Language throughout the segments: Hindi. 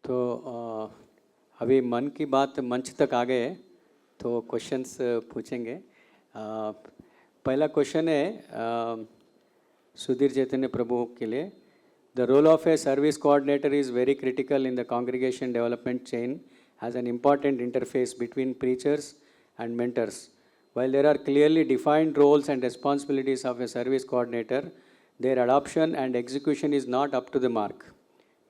तो अभी मन की बात मंच तक आ गए, तो क्वेश्चंस पूछेंगे। पहला क्वेश्चन है सुधीर चैतन्य प्रभु के लिए। The role of a service coordinator is very critical in the congregation development chain as an important interface between preachers and mentors. While there are clearly defined roles and responsibilities of a service coordinator, their adoption and execution is not up to the mark.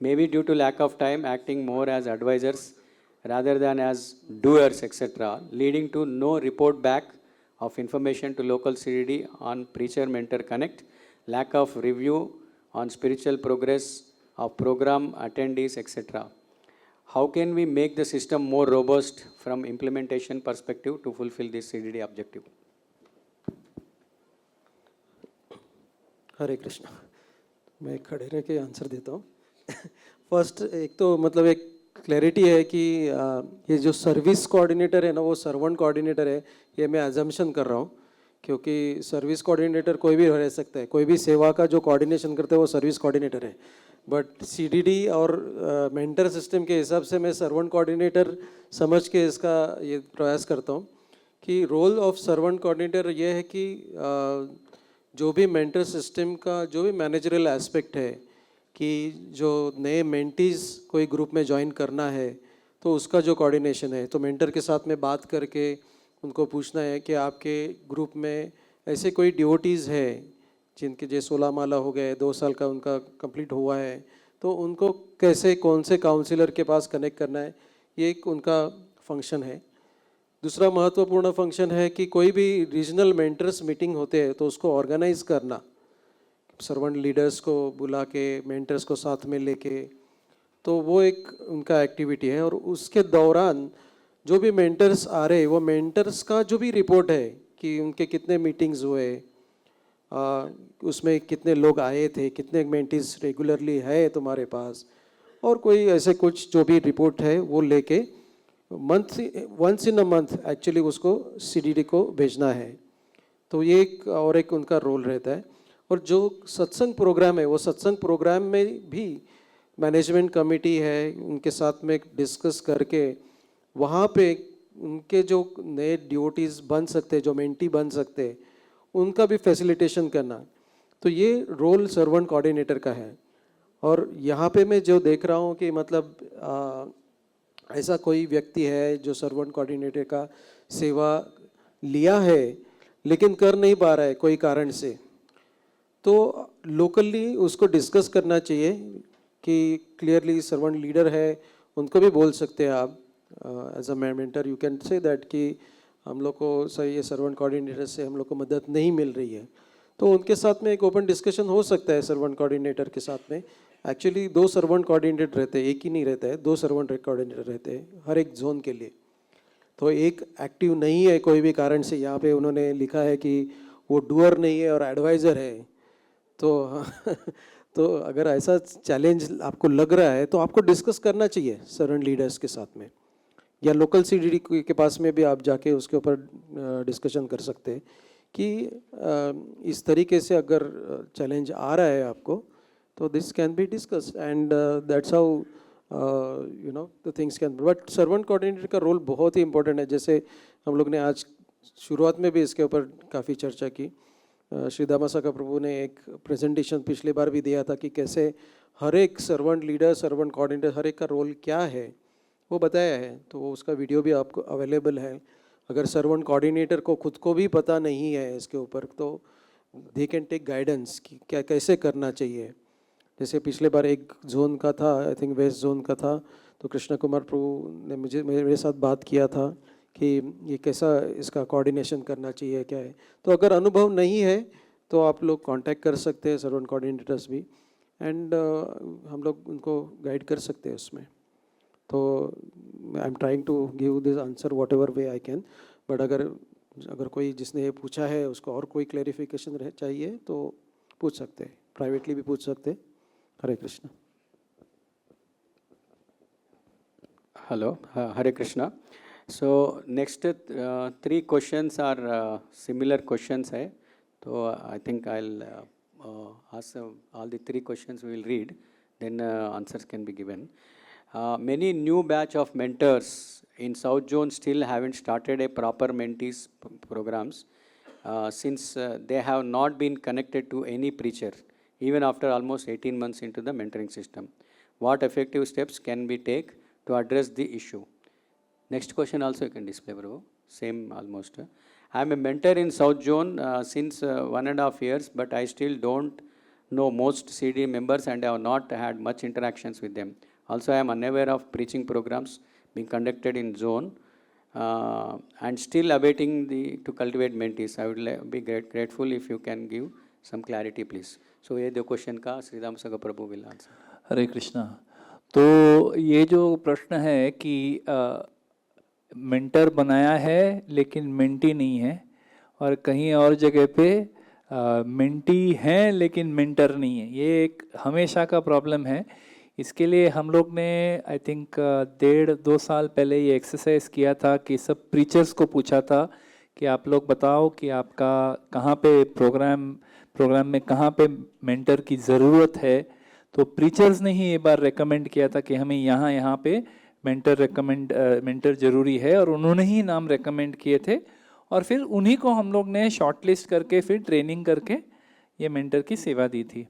Maybe due to lack of time, acting more as advisors rather than as doers, etc., leading to no report back of information to local CDD on preacher-mentor connect, lack of review on spiritual progress of program attendees, etc. How can we make the system more robust from implementation perspective to fulfill this CDD objective? हरे कृष्णा। मैं खड़े रह के आंसर देता हूँ। फर्स्ट एक तो मतलब एक क्लैरिटी है कि ये जो सर्विस कोऑर्डिनेटर है ना, वो सर्वेंट कोऑर्डिनेटर है, ये मैं अजम्पशन कर रहा हूँ, क्योंकि सर्विस कोऑर्डिनेटर कोई भी रह सकता है। कोई भी सेवा का जो कोऑर्डिनेशन करता है वो सर्विस कोऑर्डिनेटर है। बट सीडीडी और मेंटर सिस्टम के हिसाब से मैं सर्वेंट कोऑर्डिनेटर समझ के इसका ये प्रयास करता हूँ कि रोल ऑफ सर्वेंट कोऑर्डिनेटर ये है कि जो भी मेंटर सिस्टम का जो भी मैनेजरल एस्पेक्ट है कि जो नए मेंटीज़ कोई ग्रुप में ज्वाइन करना है तो उसका जो कोऑर्डिनेशन है, तो मेंटर के साथ में बात करके उनको पूछना है कि आपके ग्रुप में ऐसे कोई डिवोटीज़ है जिनके जो 16 माला हो गए, 2 साल का उनका कंप्लीट हुआ है, तो उनको कैसे कौन से काउंसलर के पास कनेक्ट करना है, ये एक उनका फंक्शन है। दूसरा महत्वपूर्ण फंक्शन है कि कोई भी रीजनल मेंटर्स मीटिंग होते हैं तो उसको ऑर्गेनाइज करना, सर्वेंट लीडर्स को बुला के मेंटर्स को साथ में लेके, तो वो एक उनका एक्टिविटी है। और उसके दौरान जो भी मेंटर्स आ रहे, वो मेंटर्स का जो भी रिपोर्ट है कि उनके कितने मीटिंग्स हुए, उसमें कितने लोग आए थे, कितने मेंटीज रेगुलरली है तुम्हारे पास, और कोई ऐसे कुछ जो भी रिपोर्ट है वो लेके once in a month actually उसको सीडीडी को भेजना है। तो ये एक उनका रोल रहता है। और जो सत्संग प्रोग्राम है, वो सत्संग प्रोग्राम में भी मैनेजमेंट कमेटी है, उनके साथ में डिस्कस करके वहाँ पे उनके जो नए डिवोटीज बन सकते, जो मेंटी बन सकते, उनका भी फैसिलिटेशन करना। तो ये रोल सर्वेंट कोऑर्डिनेटर का है। और यहाँ पे मैं जो देख रहा हूँ कि मतलब ऐसा कोई व्यक्ति है जो सर्वेंट कोऑर्डिनेटर का सेवा लिया है लेकिन कर नहीं पा रहा है कोई कारण से, तो लोकली उसको डिस्कस करना चाहिए कि क्लियरली सर्वेंट लीडर है, उनको भी बोल सकते हैं आप as a mentor, you can say that कि हम लोग को सही ये सर्वेंट कोऑर्डिनेटर से हम लोग को मदद नहीं मिल रही है। तो उनके साथ में एक ओपन डिस्कशन हो सकता है सर्वेंट कोऑर्डिनेटर के साथ में। एक्चुअली 2 सर्वेंट कोऑर्डिनेटर रहते हैं, एक ही नहीं रहता है, 2 सर्वेंट कोऑर्डिनेटर रहते हैं हर एक जोन के लिए। तो एक एक्टिव नहीं है कोई भी कारण से, यहाँ पे उन्होंने लिखा है कि वो डूअर नहीं है और एडवाइज़र है। तो तो अगर ऐसा चैलेंज आपको लग रहा है तो आपको डिस्कस करना चाहिए सर्वेंट लीडर्स के साथ में, या लोकल सीडीडी के पास में भी आप जाके उसके ऊपर डिस्कशन कर सकते हैं कि इस तरीके से अगर चैलेंज आ रहा है आपको, तो this can be discuss and that's how you know the things can. But servant coordinator का रोल बहुत ही इंपॉर्टेंट है। जैसे हम लोग ने आज शुरुआत में भी इसके ऊपर काफ़ी चर्चा की। श्री दामासाका प्रभु ने एक प्रेजेंटेशन पिछली बार भी दिया था कि कैसे हर एक सर्वेंट लीडर, सर्वेंट कोऑर्डिनेटर, हर एक का रोल क्या है वो बताया है। तो वो उसका वीडियो भी आपको अवेलेबल है। अगर सर्वेंट कोऑर्डिनेटर को खुद को भी पता नहीं है इसके ऊपर, तो दे कैन टेक गाइडेंस कि क्या कैसे करना चाहिए। जैसे पिछले बार एक जोन का था, आई थिंक वेस्ट जोन का था, तो कृष्णा कुमार प्रभु ने मेरे साथ बात किया था कि ये कैसा इसका कोऑर्डिनेशन करना चाहिए, क्या है। तो अगर अनुभव नहीं है तो आप लोग कांटेक्ट कर सकते हैं सर्वेंट कोऑर्डिनेटर्स भी, एंड हम लोग उनको गाइड कर सकते हैं उसमें। तो I am trying to give this answer whatever way I can. But अगर कोई जिसने ये पूछा है उसको और कोई क्लैरिफिकेशन चाहिए तो पूछ सकते हैं, प्राइवेटली भी पूछ सकते हैं। Hare Krishna. Hello, Hare Krishna. So next 3 questions are similar questions है, तो I think I'll ask all the 3 questions we will read, then answers can be given. Many new batch of mentors in South Zone still haven't started a proper mentees programs since they have not been connected to any preacher even after almost 18 months into the mentoring system. What effective steps can be taken to address the issue? Next question also you can display, bro. Same almost. I am a mentor in South Zone since 1.5 years, but I still don't know most CD members and I have not had much interactions with them. Also, I am unaware of preaching programs being conducted in zone and still awaiting to cultivate mentees. I would be grateful if you can give some clarity, please. So, ये दो क्वेश्चन का श्रीराम सगा प्रभु will answer. हरे कृष्णा। तो ये जो प्रश्न है कि मेंटर बनाया है लेकिन मेंटी नहीं है, और कहीं और जगह पे मेंटी हैं लेकिन मेंटर नहीं है, ये एक हमेशा का प्रॉब्लम है। इसके लिए हम लोग ने आई थिंक 1.5-2 साल पहले ये एक्सरसाइज किया था कि सब प्रीचर्स को पूछा था कि आप लोग बताओ कि आपका कहाँ पे प्रोग्राम में कहाँ पे मेंटर की ज़रूरत है। तो प्रीचर्स ने ही ये बार रेकमेंड किया था कि हमें यहाँ पे मेंटर ज़रूरी है, और उन्होंने ही नाम रेकमेंड किए थे, और फिर उन्हीं को हम लोग ने शॉर्टलिस्ट करके फिर ट्रेनिंग करके ये मेंटर की सेवा दी थी।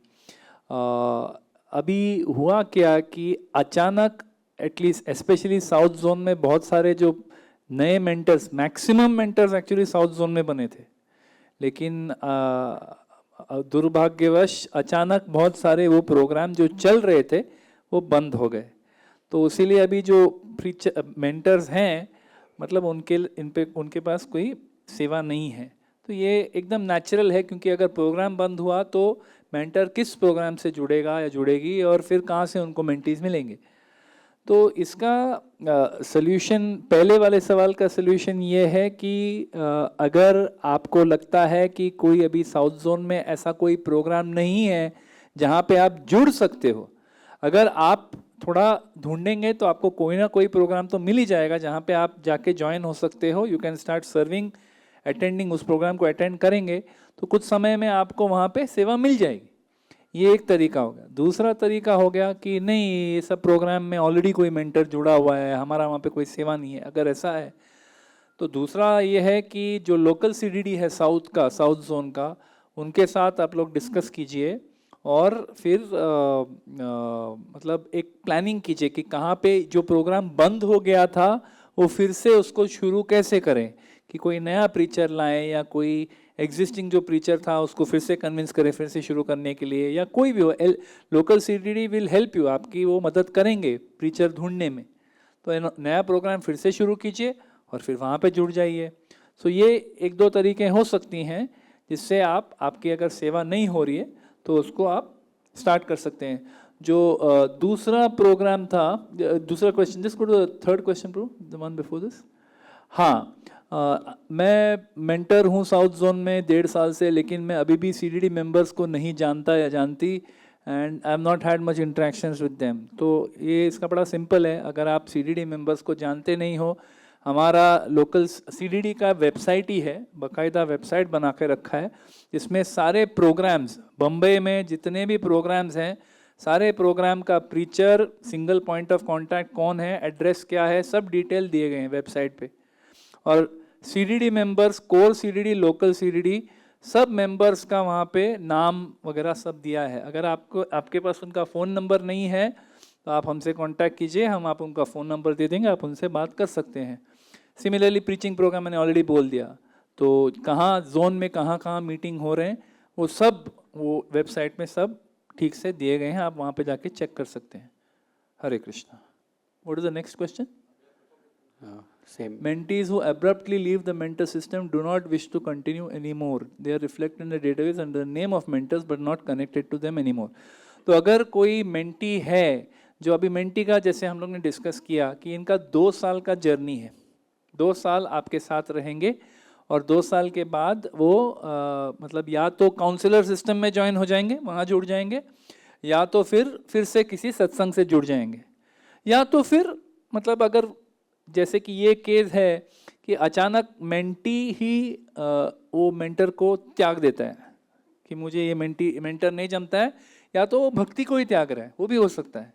अभी हुआ क्या कि अचानक एटलीस्ट स्पेशली साउथ जोन में बहुत सारे जो नए mentors, maximum mentors actually south zone में बने थे, लेकिन दुर्भाग्यवश अचानक बहुत सारे वो प्रोग्राम जो चल रहे थे वो बंद हो गए। तो इसीलिए अभी जो मेंटर्स हैं मतलब उनके पास कोई सेवा नहीं है। तो ये एकदम नेचुरल है, क्योंकि अगर प्रोग्राम बंद हुआ तो मेंटर किस प्रोग्राम से जुड़ेगा या जुड़ेगी, और फिर कहाँ से उनको मेंटीज मिलेंगे। तो इसका सल्यूशन, पहले वाले सवाल का सल्यूशन ये है कि अगर आपको लगता है कि कोई अभी साउथ जोन में ऐसा कोई प्रोग्राम नहीं है जहाँ पे आप जुड़ सकते हो, अगर आप थोड़ा ढूंढेंगे तो आपको कोई ना कोई प्रोग्राम तो मिल ही जाएगा जहाँ पे आप जाके ज्वाइन हो सकते हो। You can start serving, attending, उस प्रोग्राम को अटेंड करेंगे तो कुछ समय में आपको वहाँ पे सेवा मिल जाएगी। ये एक तरीका हो गया। दूसरा तरीका हो गया कि नहीं, ये सब प्रोग्राम में ऑलरेडी कोई मेंटर जुड़ा हुआ है, हमारा वहाँ पे कोई सेवा नहीं है। अगर ऐसा है तो दूसरा ये है कि जो लोकल सीडीडी है साउथ जोन का, उनके साथ आप लोग डिस्कस कीजिए और फिर मतलब एक प्लानिंग कीजिए कि कहाँ पे जो प्रोग्राम बंद हो गया था वो फिर से उसको शुरू कैसे करें, कि कोई नया प्रीचर लाएं या कोई एग्जिस्टिंग जो प्रीचर था उसको फिर से कन्विंस करें फिर से शुरू करने के लिए, या कोई भी हो। Local CDD will help you, आपकी वो मदद करेंगे प्रीचर ढूंढने में। तो नया प्रोग्राम फिर से शुरू कीजिए और फिर वहाँ पे जुड़ जाइए। सो ये 1-2 तरीके हो सकती हैं जिससे आपकी अगर सेवा नहीं हो रही है तो उसको आप स्टार्ट कर सकते हैं। जो दूसरा प्रोग्राम था, दूसरा question, just go to the third question प्रो, द वन बिफोर दिस। हाँ, मैं मेंटर हूँ साउथ जोन में 1.5 साल से, लेकिन मैं अभी भी सीडीडी मेंबर्स को नहीं जानता या जानती, and I am not had much interactions with them. तो ये इसका बड़ा सिंपल है। अगर आप सीडीडी मेंबर्स को जानते नहीं हो, हमारा लोकल सीडीडी का वेबसाइट ही है, बाकायदा वेबसाइट बना के रखा है, जिसमें सारे प्रोग्राम्स, बम्बई में जितने भी प्रोग्राम्स हैं, सारे प्रोग्राम का preacher, single point of contact कौन है, एड्रेस क्या है, सब डिटेल दिए गए हैं वेबसाइट पे। और CDD members, core CDD, local CDD, सब मेंबर्स का वहाँ पे नाम वगैरह सब दिया है। अगर आपके पास उनका फ़ोन नंबर नहीं है तो आप हमसे कांटेक्ट कीजिए, हम आप उनका फ़ोन नंबर दे देंगे, आप उनसे बात कर सकते हैं। सिमिलरली प्रीचिंग प्रोग्राम मैंने ऑलरेडी बोल दिया, तो कहाँ जोन में कहाँ मीटिंग हो रहे हैं वो सब वो वेबसाइट में सब ठीक से दिए गए हैं, आप वहाँ पे जाके चेक कर सकते हैं। Hare Krishna. What is the next question? Same. Mentees who abruptly leave the mentor system do not wish to continue anymore. They are reflected in the database under the name of mentors but not connected to them anymore. तो अगर कोई मेंटी है जो अभी मेंटी का, जैसे हम लोग ने डिस्कस किया कि इनका 2 साल का जर्नी है, 2 साल आपके साथ रहेंगे और 2 साल के बाद वो मतलब या तो काउंसलर सिस्टम में ज्वाइन हो जाएंगे, वहाँ जुड़ जाएंगे, या तो फिर से किसी सत्संग से जुड़ जाएंगे, या तो फिर मतलब अगर जैसे कि ये केस है कि अचानक मेंटी ही वो मेंटर को त्याग देता है कि मुझे ये मेंटर नहीं जमता है, या तो वो भक्ति को ही त्याग रहा है, वो भी हो सकता है।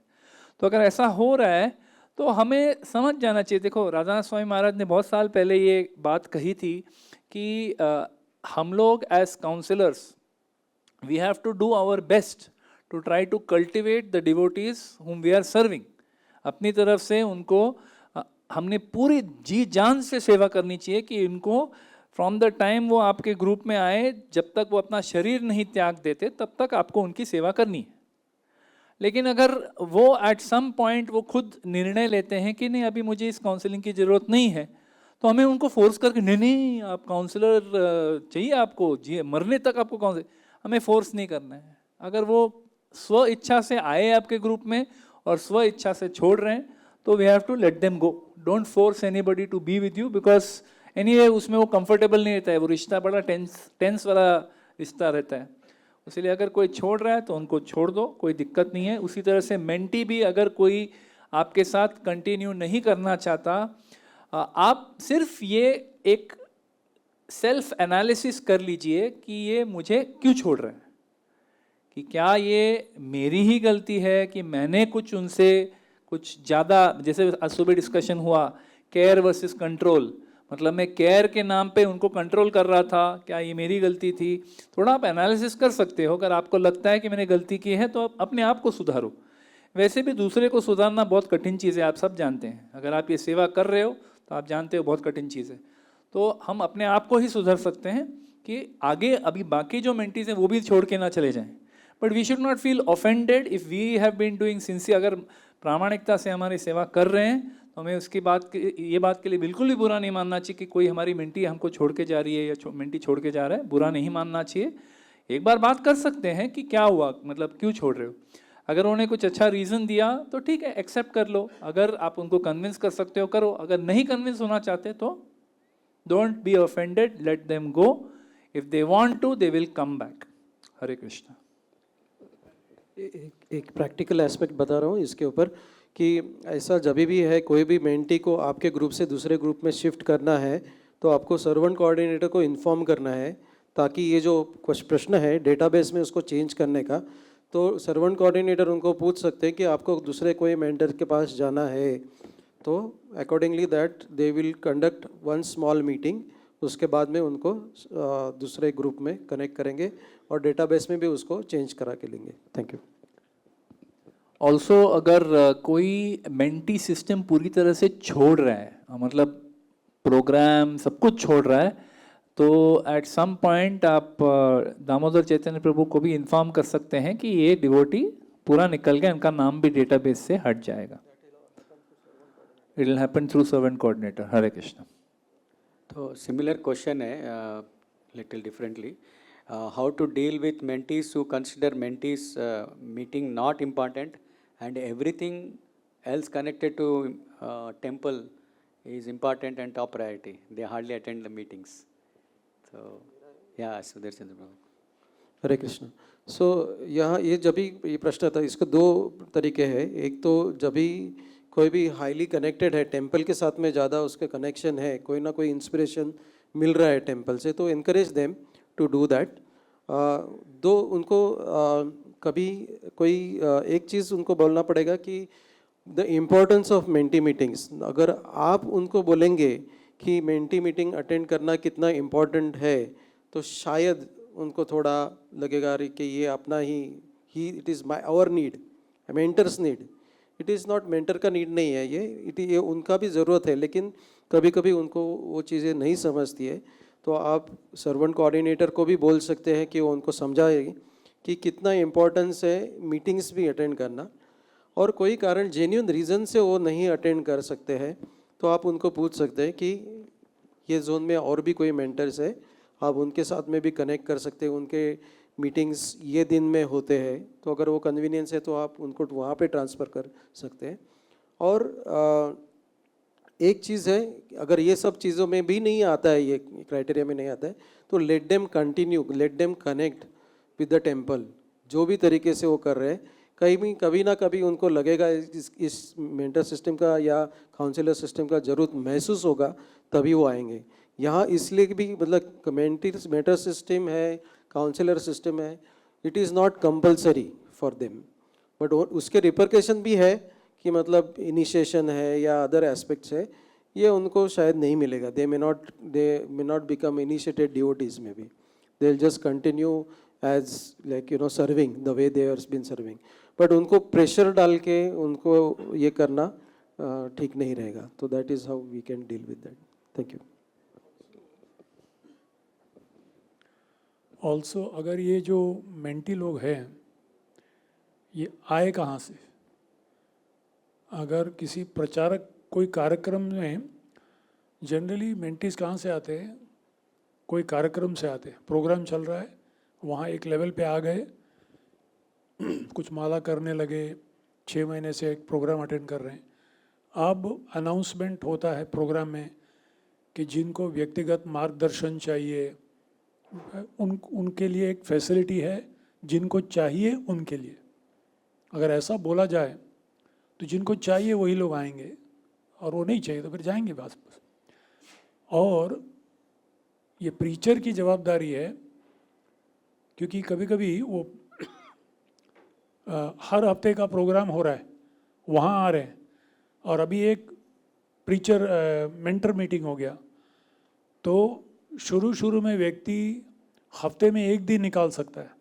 तो अगर ऐसा हो रहा है तो हमें समझ जाना चाहिए। देखो, राधानाथ स्वामी महाराज ने बहुत साल पहले ये बात कही थी कि हम लोग as counsellors we have to do our best to try to cultivate the devotees whom we are serving. अपनी तरफ से उनको हमने पूरी जी जान से सेवा करनी चाहिए कि इनको फ्रॉम द टाइम वो आपके ग्रुप में आए, जब तक वो अपना शरीर नहीं त्याग देते तब तक आपको उनकी सेवा करनी है। लेकिन अगर वो एट सम पॉइंट वो खुद निर्णय लेते हैं कि नहीं अभी मुझे इस काउंसलिंग की ज़रूरत नहीं है, तो हमें उनको फोर्स करके नहीं नहीं आप काउंसलर चाहिए, आपको जी मरने तक आपको काउंसलर, हमें फोर्स नहीं करना है। अगर वो स्व इच्छा से आए आपके ग्रुप में और स्व इच्छा से छोड़ रहे हैं तो we have to let them go. Don't force anybody to be with you, because anyway उसमें वो कंफर्टेबल नहीं रहता है, वो रिश्ता बड़ा टेंस वाला रिश्ता रहता है। इसलिए अगर कोई छोड़ रहा है तो उनको छोड़ दो, कोई दिक्कत नहीं है। उसी तरह से मेंटी भी अगर कोई आपके साथ कंटिन्यू नहीं करना चाहता, आप सिर्फ ये एक सेल्फ एनालिसिस कर लीजिए कि ये मुझे क्यों छोड़ रहे हैं, कि क्या ये मेरी ही गलती है कि मैंने कुछ उनसे कुछ ज़्यादा, जैसे आज सुबह डिस्कशन हुआ केयर वर्सेस कंट्रोल, मतलब मैं केयर के नाम पे उनको कंट्रोल कर रहा था, क्या ये मेरी गलती थी? थोड़ा आप एनालिसिस कर सकते हो। अगर आपको लगता है कि मैंने गलती की है तो आप अपने आप को सुधारो। वैसे भी दूसरे को सुधारना बहुत कठिन चीज़ है, आप सब जानते हैं। अगर आप ये सेवा कर रहे हो तो आप जानते हो बहुत कठिन चीज़ है। तो हम अपने आप को ही सुधार सकते हैं कि आगे अभी बाकी जो मेंटीज हैं वो भी छोड़ के ना चले जाएं। But we should not feel offended if we have been doing sincere. अगर प्रामाणिकता से हमारी सेवा कर रहे हैं तो हमें उसकी ये बात के लिए बिल्कुल भी बुरा नहीं मानना चाहिए कि कोई हमारी मेंटी हमको छोड़ के जा रही है या मेंटी छोड़ के जा रहा है, बुरा नहीं मानना चाहिए। एक बार बात कर सकते हैं कि क्या हुआ, मतलब क्यों छोड़ रहे हो। अगर उन्होंने कुछ अच्छा रीज़न दिया तो ठीक है, एक्सेप्ट कर लो। अगर आप उनको कन्विंस कर सकते हो करो, अगर नहीं कन्विंस होना चाहते तो don't be offended, let them go. If they want to they will come back. Hare Krishna. एक प्रैक्टिकल एस्पेक्ट बता रहा हूँ इसके ऊपर कि ऐसा जब भी है कोई भी मेंटी को आपके ग्रुप से दूसरे ग्रुप में शिफ्ट करना है तो आपको सर्वेंट कोऑर्डिनेटर को इन्फॉर्म करना है, ताकि ये जो कुछ प्रश्न है डेटाबेस में उसको चेंज करने का, तो सर्वेंट कोऑर्डिनेटर उनको पूछ सकते हैं कि आपको दूसरे कोई मेंटर के पास जाना है, तो accordingly that they will conduct one small meeting. उसके बाद में उनको दूसरे ग्रुप में कनेक्ट करेंगे और डेटाबेस में भी उसको चेंज करा के लेंगे। Thank you. ऑल्सो अगर कोई मेंटी सिस्टम पूरी तरह से छोड़ रहा है, मतलब प्रोग्राम सब कुछ छोड़ रहा है, तो एट सम पॉइंट आप दामोदर चैतन्य प्रभु को भी इन्फॉर्म कर सकते हैं कि ये डिवोटी पूरा निकल गया, इनका नाम भी डेटाबेस से हट जाएगा। It will happen through servant coordinator. Hare Krishna. तो सिमिलर क्वेश्चन है little differently, how to deal with mentees who consider mentees meeting not important and everything else connected to temple is important and top priority. They hardly attend the meetings. So yeah, Sudarshan Prabhu. हरे कृष्ण। सो यहाँ ये जब भी ये प्रश्न था, इसको दो तरीके हैं। एक तो जब भी कोई भी हाईली कनेक्टेड है टेम्पल के साथ में, ज़्यादा उसका कनेक्शन है, कोई ना कोई इंस्पिरेशन मिल रहा है टेम्पल से, तो encourage them to do that. दो उनको कभी कोई एक चीज़ उनको बोलना पड़ेगा कि the importance of mentee meetings. अगर आप उनको बोलेंगे कि मेंटी मीटिंग अटेंड करना कितना इम्पोर्टेंट है, तो शायद उनको थोड़ा लगेगा कि ये अपना ही it is my our need, mentors need. It is not mentor का नीड नहीं है ये उनका भी ज़रूरत है, लेकिन कभी कभी उनको वो चीज़ें नहीं समझती है। तो आप सर्वेंट कोऑर्डिनेटर को भी बोल सकते हैं कि वो उनको समझाए कि कितना इम्पोर्टेंस है मीटिंग्स भी अटेंड करना, और कोई कारण जेन्युइन रीज़न से वो नहीं अटेंड कर सकते हैं तो आप उनको पूछ सकते हैं कि ये जोन में और भी कोई मेंटर्स है, आप उनके साथ में भी कनेक्ट कर सकते हैं। उनके मीटिंग्स ये दिन में होते हैं, तो अगर वो कन्वीनियंस है तो आप उनको वहाँ पे ट्रांसफ़र कर सकते हैं। और एक चीज़ है, अगर ये सब चीज़ों में भी नहीं आता है, ये क्राइटेरिया में नहीं आता है, तो let them continue, let them connect with the temple. जो भी तरीके से वो कर रहे हैं, कभी ना कभी उनको लगेगा इस मेंटर सिस्टम का या काउंसलर सिस्टम का ज़रूरत महसूस होगा, तभी वो आएंगे यहाँ। इसलिए भी मतलब मेंटर सिस्टम है, काउंसलर सिस्टम है, it is not compulsory for them, but उसके रिपरकेशन भी है कि मतलब इनिशिएशन है या अदर एस्पेक्ट्स है, ये उनको शायद नहीं मिलेगा. They may not become initiated devotees में भी. They will just continue as like serving the way they are been serving. But उनको प्रेशर डाल के उनको ये करना ठीक नहीं रहेगा. तो that is how we can deal with that. Thank you. Also अगर ये जो मेंटी लोग हैं ये आए कहाँ से? अगर किसी प्रचारक कोई कार्यक्रम में जनरली मेंटीज कहाँ से आते हैं? कोई कार्यक्रम से आते हैं. प्रोग्राम चल रहा है, वहाँ एक लेवल पे आ गए, कुछ माला करने लगे, 6 महीने से एक प्रोग्राम अटेंड कर रहे हैं. अब अनाउंसमेंट होता है प्रोग्राम में कि जिनको व्यक्तिगत मार्गदर्शन चाहिए उनके लिए एक फैसिलिटी है, जिनको चाहिए उनके लिए. अगर ऐसा बोला जाए तो जिनको चाहिए वही लोग आएंगे और वो नहीं चाहिए तो फिर जाएंगे बस. और ये प्रीचर की जवाबदारी है, क्योंकि कभी कभी वो हर हफ्ते का प्रोग्राम हो रहा है, वहाँ आ रहे हैं, और अभी एक प्रीचर मेंटर मीटिंग हो गया, तो शुरू में व्यक्ति हफ्ते में 1 दिन निकाल सकता है,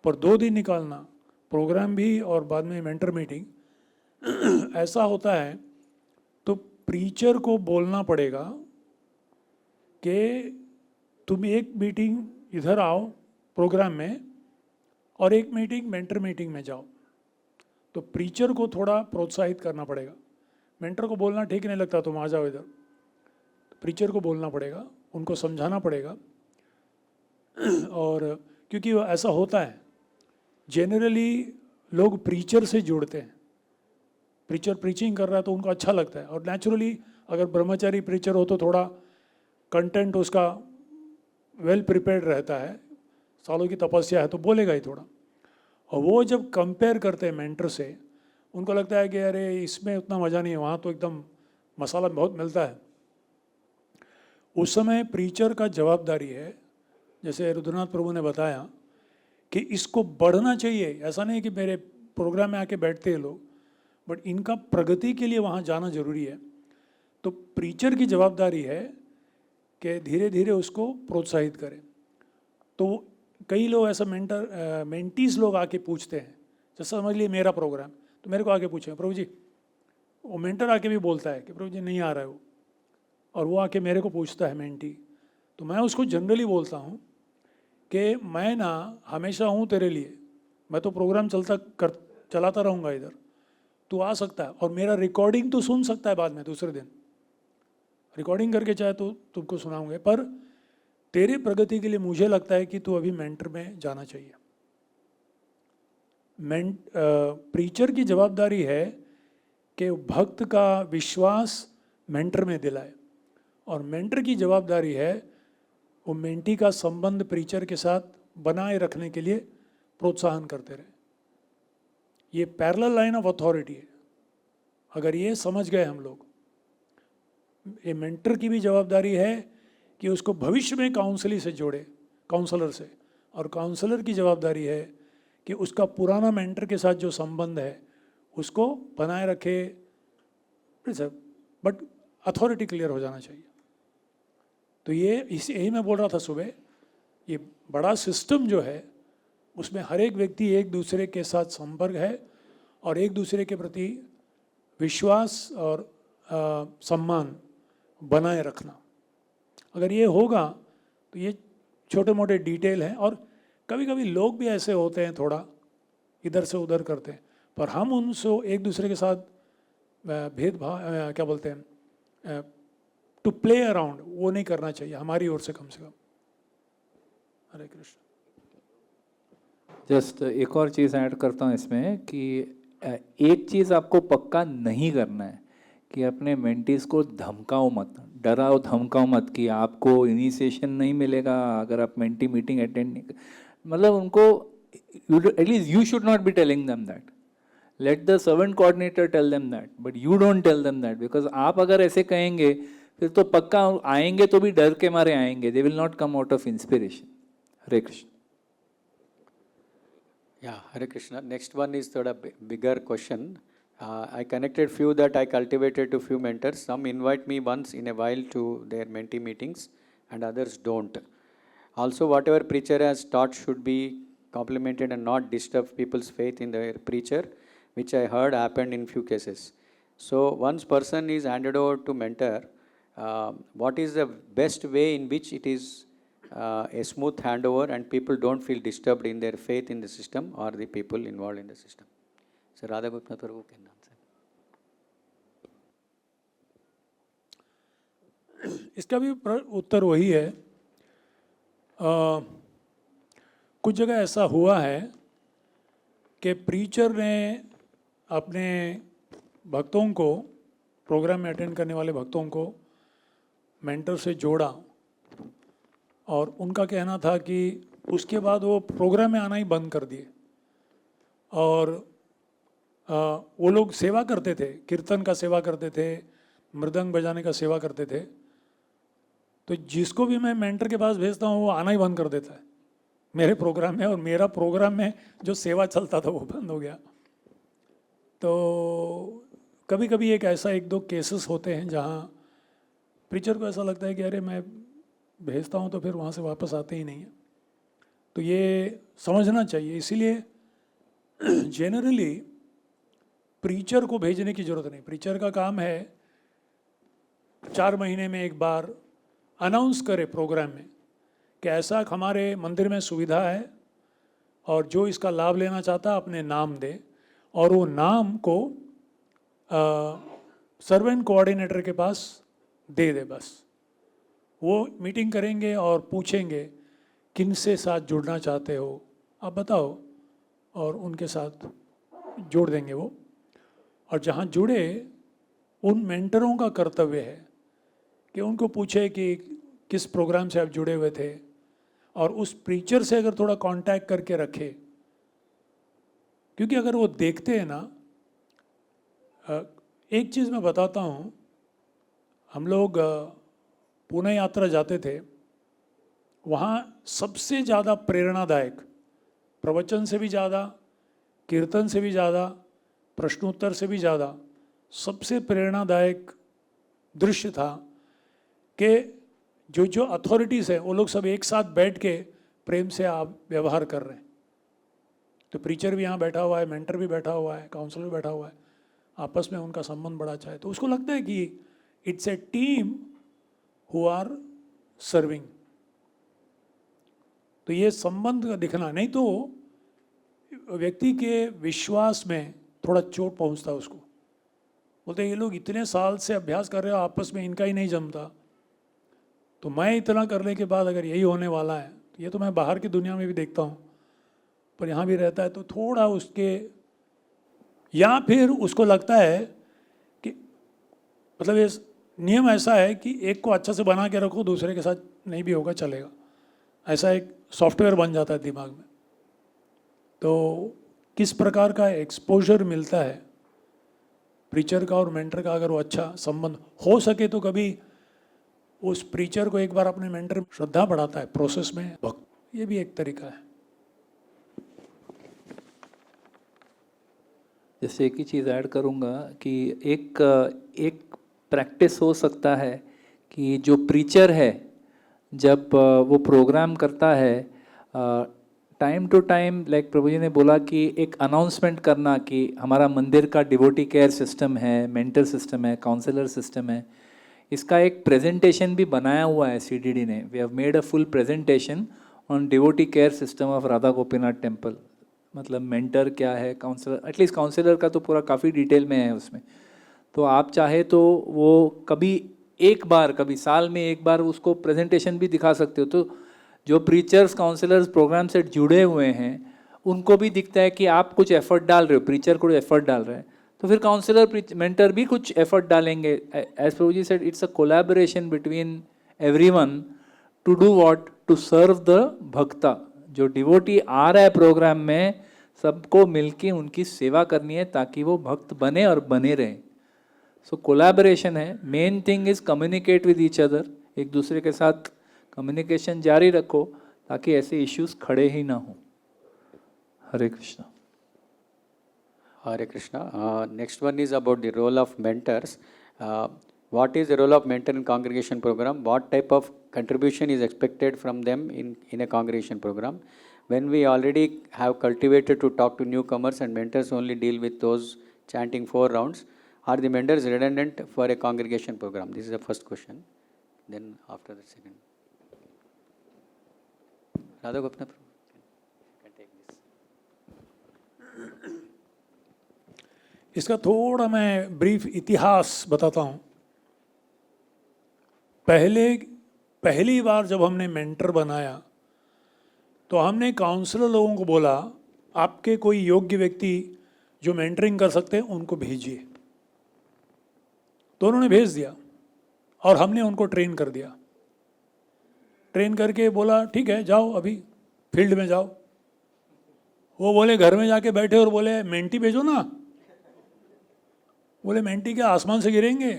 पर 2 दिन निकालना, प्रोग्राम भी और बाद में मेंटर मीटिंग, ऐसा होता है. तो प्रीचर को बोलना पड़ेगा कि तुम एक मीटिंग इधर आओ प्रोग्राम में और एक मीटिंग मेंटर मीटिंग में जाओ. तो प्रीचर को थोड़ा प्रोत्साहित करना पड़ेगा. मेंटर को बोलना ठीक नहीं लगता, तुम आ जाओ इधर. प्रीचर को बोलना पड़ेगा, उनको समझाना पड़ेगा. और क्योंकि ऐसा होता है, जनरली लोग प्रीचर से जुड़ते हैं. प्रीचर प्रीचिंग कर रहा है तो उनको अच्छा लगता है, और नेचुरली अगर ब्रह्मचारी प्रीचर हो तो थोड़ा कंटेंट उसका वेल प्रिपेयर्ड रहता है, सालों की तपस्या है तो बोलेगा ही थोड़ा. और वो जब कंपेयर करते हैं मेंटर से, उनको लगता है कि अरे इसमें उतना मज़ा नहीं है, वहाँ तो एकदम मसाला बहुत मिलता है. उस समय प्रीचर का जवाबदारी है, जैसे रुद्रनाथ प्रभु ने बताया, कि इसको बढ़ना चाहिए. ऐसा नहीं कि मेरे प्रोग्राम में आके बैठते हैं लोग, बट इनका प्रगति के लिए वहाँ जाना जरूरी है. तो प्रीचर की जवाबदारी है कि धीरे धीरे उसको प्रोत्साहित करें. तो कई लोग ऐसा मेंटीज लोग आके पूछते हैं, जैसा समझ लिए मेरा प्रोग्राम, तो मेरे को आके पूछे प्रभु जी, वो मेंटर आके भी बोलता है कि प्रभु जी नहीं आ रहा है वो, और वो आके मेरे को पूछता है मेंटी. तो मैं उसको जनरली बोलता हूँ कि मैं ना हमेशा हूँ तेरे लिए, मैं तो प्रोग्राम चलाता रहूँगा इधर, तू आ सकता है, और मेरा रिकॉर्डिंग तो सुन सकता है बाद में, दूसरे दिन रिकॉर्डिंग करके चाहे तो तुमको सुनाऊंगे, पर तेरी प्रगति के लिए मुझे लगता है कि तू अभी मेंटर में जाना चाहिए. प्रीचर की जवाबदारी है कि भक्त का विश्वास मेंटर में दिलाए, और मेंटर की जवाबदारी है वो मेंटी का संबंध प्रीचर के साथ बनाए रखने के लिए प्रोत्साहन करते रहे. ये पैरेलल लाइन ऑफ अथॉरिटी है. अगर ये समझ गए हम लोग, ये मेंटर की भी जवाबदारी है कि उसको भविष्य में काउंसली से जोड़े, काउंसलर से, और काउंसलर की जवाबदारी है कि उसका पुराना मेंटर के साथ जो संबंध है उसको बनाए रखे. बट अथॉरिटी क्लियर हो जाना चाहिए. तो यही मैं बोल रहा था सुबह, ये बड़ा सिस्टम जो है उसमें हर एक व्यक्ति एक दूसरे के साथ संपर्क है, और एक दूसरे के प्रति विश्वास और सम्मान बनाए रखना. अगर ये होगा तो ये छोटे मोटे डिटेल हैं, और कभी कभी लोग भी ऐसे होते हैं थोड़ा इधर से उधर करते हैं, पर हम उनसे एक दूसरे के साथ भेदभाव क्या बोलते हैं, टू प्ले अराउंड, वो नहीं करना चाहिए हमारी ओर से कम से कम. हरे कृष्ण. जस्ट एक और चीज़ ऐड करता हूँ इसमें कि एक चीज़ आपको पक्का नहीं करना है कि अपने मेंटीज को धमकाओ मत, डराओ धमकाओ मत कि आपको इनिशिएशन नहीं मिलेगा अगर आप मेंटी मीटिंग अटेंड नहीं कर. मतलब उनको at least you should not be telling them that. Let the servant coordinator tell them that, but you don't tell them that, because आप अगर ऐसे कहेंगे फिर तो पक्का आएंगे तो भी डर के मारे आएंगे. They will not come out of inspiration. Hare Krishna. Yeah, Hare Krishna. Next one is sort of bigger question. I connected few that I cultivated to few mentors. Some invite me once in a while to their mentee meetings and others don't. Also, whatever preacher has taught should be complemented and not disturb people's faith in their preacher, which I heard happened in few cases. So once person is handed over to mentor, what is the best way in which it is a smooth handover and people don't feel disturbed in their faith in the system or the people involved in the system? So Radha Gupta Prabhu can answer. इसका भी उत्तर वही है। कुछ जगह ऐसा हुआ है कि प्रीचर ने अपने भक्तों को, प्रोग्राम में अटेंड करने वाले भक्तों को मेंटर से जोड़ा और उनका कहना था कि उसके बाद वो प्रोग्राम में आना ही बंद कर दिए और वो लोग सेवा करते थे, कीर्तन का सेवा करते थे, मृदंग बजाने का सेवा करते थे। तो जिसको भी मैं मेंटर के पास भेजता हूँ वो आना ही बंद कर देता है मेरे प्रोग्राम में, और मेरा प्रोग्राम में जो सेवा चलता था वो बंद हो गया। तो कभी कभी एक ऐसा एक दो केसेस होते हैं जहाँ प्रीचर को ऐसा लगता है कि अरे मैं भेजता हूँ तो फिर वहाँ से वापस आते ही नहीं है। तो ये समझना चाहिए। इसीलिए जनरली प्रीचर को भेजने की ज़रूरत नहीं। प्रीचर का काम है 4 महीने में एक बार अनाउंस करे प्रोग्राम में कि ऐसा हमारे मंदिर में सुविधा है और जो इसका लाभ लेना चाहता है अपने नाम दे, और वो नाम को सर्वेंट कोऑर्डिनेटर के पास दे दे। बस वो मीटिंग करेंगे और पूछेंगे किन से साथ जुड़ना चाहते हो, आप बताओ, और उनके साथ जोड़ देंगे वो। और जहाँ जुड़े उन मेंटरों का कर्तव्य है कि उनको पूछे कि किस प्रोग्राम से आप जुड़े हुए थे, और उस प्रीचर से अगर थोड़ा कांटेक्ट करके रखे, क्योंकि अगर वो देखते हैं ना, एक चीज़ मैं बताता हूँ, हम लोग पुणे यात्रा जाते थे, वहाँ सबसे ज़्यादा प्रेरणादायक, प्रवचन से भी ज़्यादा, कीर्तन से भी ज़्यादा, प्रश्नोत्तर से भी ज़्यादा, सबसे प्रेरणादायक दृश्य था कि जो जो अथॉरिटीज़ हैं वो लोग सब एक साथ बैठ के प्रेम से आप व्यवहार कर रहे हैं। तो प्रीचर भी यहाँ बैठा हुआ है, मेंटर भी बैठा हुआ है, काउंसलर भी बैठा हुआ है, आपस में उनका संबंध बड़ा अच्छा है। तो उसको लगता है कि it's a team who are serving. तो ये संबंध दिखना, नहीं तो व्यक्ति के विश्वास में थोड़ा चोट पहुंचता है उसको। बोलते ये लोग इतने साल से अभ्यास कर रहे हो, आपस में इनका ही नहीं जमता, तो मैं इतना करने के बाद अगर यही होने वाला है, तो ये तो मैं बाहर की दुनिया में भी देखता हूँ, पर यहाँ भी रहता है, तो थोड़ा उसके, या फिर उसको लगता है कि मतलब ये नियम ऐसा है कि एक को अच्छा से बना के रखो, दूसरे के साथ नहीं भी होगा चलेगा, ऐसा एक सॉफ्टवेयर बन जाता है दिमाग में। तो किस प्रकार का एक्सपोजर मिलता है प्रीचर का और मेंटर का, अगर वो अच्छा संबंध हो सके तो कभी उस प्रीचर को एक बार अपने मेंटर में श्रद्धा बढ़ाता है प्रोसेस में भक्त, ये भी एक तरीका है। जैसे एक ही चीज़ ऐड करूँगा कि एक प्रैक्टिस हो सकता है कि जो प्रीचर है जब वो प्रोग्राम करता है, टाइम टू टाइम, लाइक प्रभु जी ने बोला कि एक अनाउंसमेंट करना कि हमारा मंदिर का डिवोटी केयर सिस्टम है, मेंटर सिस्टम है, काउंसलर सिस्टम है। इसका एक प्रेजेंटेशन भी बनाया हुआ है CDD ने। We have made a full presentation on devotee care system of Radha Gopinath temple. मतलब मेंटर क्या है, काउंसलर, एटलीस्ट काउंसलर का तो पूरा काफ़ी डिटेल में है उसमें। तो आप चाहे तो वो कभी एक बार, कभी साल में एक बार उसको प्रेजेंटेशन भी दिखा सकते हो। तो जो प्रीचर्स काउंसलर्स प्रोग्राम से जुड़े हुए हैं उनको भी दिखता है कि आप कुछ एफर्ट डाल रहे हो, प्रीचर को एफर्ट डाल रहे हैं, तो फिर काउंसलर मेंटर भी कुछ एफर्ट डालेंगे। As Prabhu ji said, it's a collaboration between everyone to do what, to serve the bhakta. जो डिवोटी आ रहा है प्रोग्राम में, सबको मिलके उनकी सेवा करनी है ताकि वो भक्त बने और बने रहें। सो कोलैबोरेशन है। Main thing is communicate with each other, एक दूसरे के साथ कम्युनिकेशन जारी रखो ताकि ऐसे इश्यूज खड़े ही ना हो। हरे Krishna. Hare Krishna. Next one is about the role of mentors. What is the role of mentor in congregation program? What type of contribution is expected from them in a congregation program? When we already have cultivated to talk to newcomers and mentors only deal with those chanting 4 rounds, are the mentors redundant for a congregation program? This is the first question. Then after the second. Radha Gopinath, can take this. इसका थोड़ा मैं ब्रीफ इतिहास बताता हूँ। पहली बार जब हमने मेंटर बनाया तो हमने काउंसलर लोगों को बोला, आपके कोई योग्य व्यक्ति जो मेंटरिंग कर सकते हैं उनको भेजिए। तो उन्होंने भेज दिया और हमने उनको ट्रेन कर दिया। ट्रेन करके बोला ठीक है जाओ, अभी फील्ड में जाओ। वो बोले घर में जाके बैठे और बोले मेंटी भेजो ना। बोले मेंटी क्या आसमान से गिरेंगे?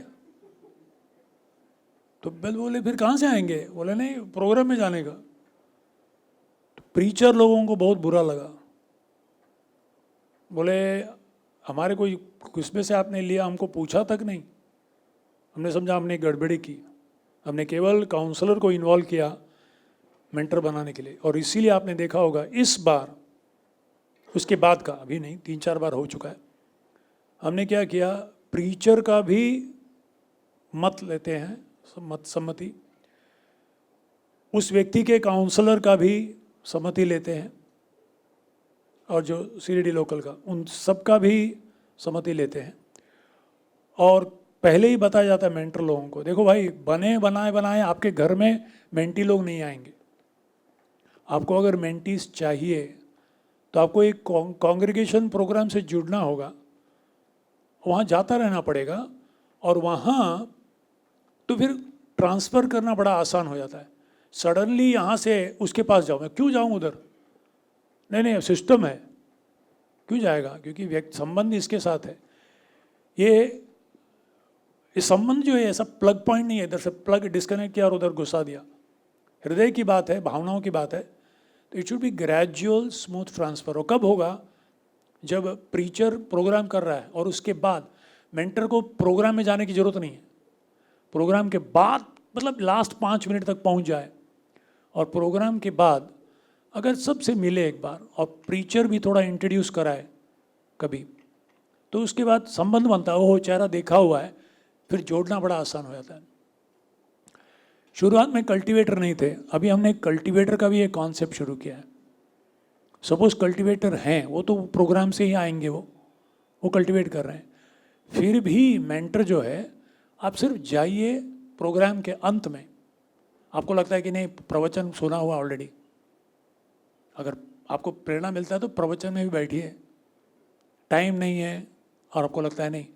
तो बोले फिर कहाँ से आएंगे? बोले नहीं, प्रोग्राम में जाने का। तो प्रीचर लोगों को बहुत बुरा लगा। बोले हमारे कोई किसमें से आपने लिया, हमको पूछा तक नहीं। हमने समझा हमने गड़बड़ी की। हमने केवल काउंसलर को इन्वॉल्व किया मेंटर बनाने के लिए। और इसीलिए आपने देखा होगा इस बार, उसके बाद का अभी नहीं, 3-4 बार हो चुका है, हमने क्या किया, प्रीचर का भी मत लेते हैं, सम्मति, उस व्यक्ति के काउंसलर का भी सम्मति लेते हैं, और जो सीडीडी लोकल का, उन सब का भी सम्मति लेते हैं। और पहले ही बताया जाता है मेंटर लोगों को, देखो भाई बने बनाए आपके घर में मेंटी लोग नहीं आएंगे। आपको अगर मेंटीज चाहिए तो आपको एक कांग्रेगेशन प्रोग्राम से जुड़ना होगा, वहाँ जाता रहना पड़ेगा, और वहाँ तो फिर ट्रांसफ़र करना बड़ा आसान हो जाता है। सडनली यहाँ से उसके पास जाऊँ, मैं क्यों जाऊँ उधर? नहीं सिस्टम है, क्यों जाएगा? क्योंकि व्यक्ति संबंध इसके साथ है। ये संबंध जो है ऐसा प्लग पॉइंट नहीं है, इधर से प्लग डिस्कनेक्ट किया और उधर घुसा दिया। हृदय की बात है, भावनाओं की बात है, तो it should B gradual smooth transfer. और कब होगा? जब प्रीचर प्रोग्राम कर रहा है और उसके बाद मेंटर को प्रोग्राम में जाने की ज़रूरत नहीं है। प्रोग्राम के बाद मतलब लास्ट 5 मिनट तक पहुंच जाए, और प्रोग्राम के बाद अगर सबसे मिले एक बार और प्रीचर भी थोड़ा इंट्रोड्यूस कराए कभी, तो उसके बाद संबंध बनता है। ओह चेहरा देखा हुआ है, फिर जोड़ना बड़ा आसान हो जाता है। शुरुआत में कल्टीवेटर नहीं थे, अभी हमने कल्टीवेटर का भी एक कॉन्सेप्ट शुरू किया है। सपोज कल्टीवेटर हैं, वो तो प्रोग्राम से ही आएंगे, वो कल्टीवेट कर रहे हैं। फिर भी मेंटर जो है, आप सिर्फ जाइए प्रोग्राम के अंत में, आपको लगता है कि नहीं प्रवचन सुना हुआ ऑलरेडी, अगर आपको प्रेरणा मिलता है तो प्रवचन में भी बैठिए। टाइम नहीं है और आपको लगता है नहीं,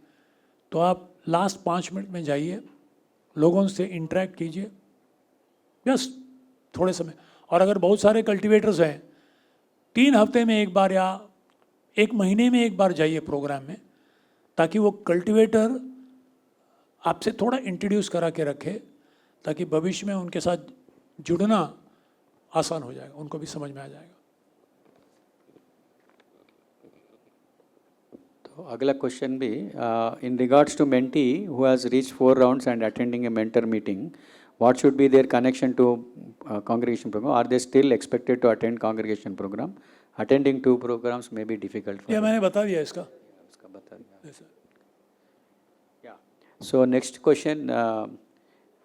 तो आप लास्ट 5 मिनट में जाइए, लोगों से इंटरेक्ट कीजिए बस थोड़े समय। और अगर बहुत सारे कल्टीवेटर्स हैं, 3 हफ्ते में एक बार या 1 महीने में एक बार जाइए प्रोग्राम में, ताकि वो कल्टीवेटर आपसे थोड़ा इंट्रोड्यूस करा के रखे, ताकि भविष्य में उनके साथ जुड़ना आसान हो जाएगा, उनको भी समझ में आ जाएगा। तो अगला क्वेश्चन भी, in regards to mentee who has reached 4 rounds and attending a mentor meeting, what should be their connection to congregation program? Are they still expected to attend congregation program? Attending 2 programs may be difficult for ये them. मैंने बता दिया इसका बता दिया। Yes, sir. Yeah. So next question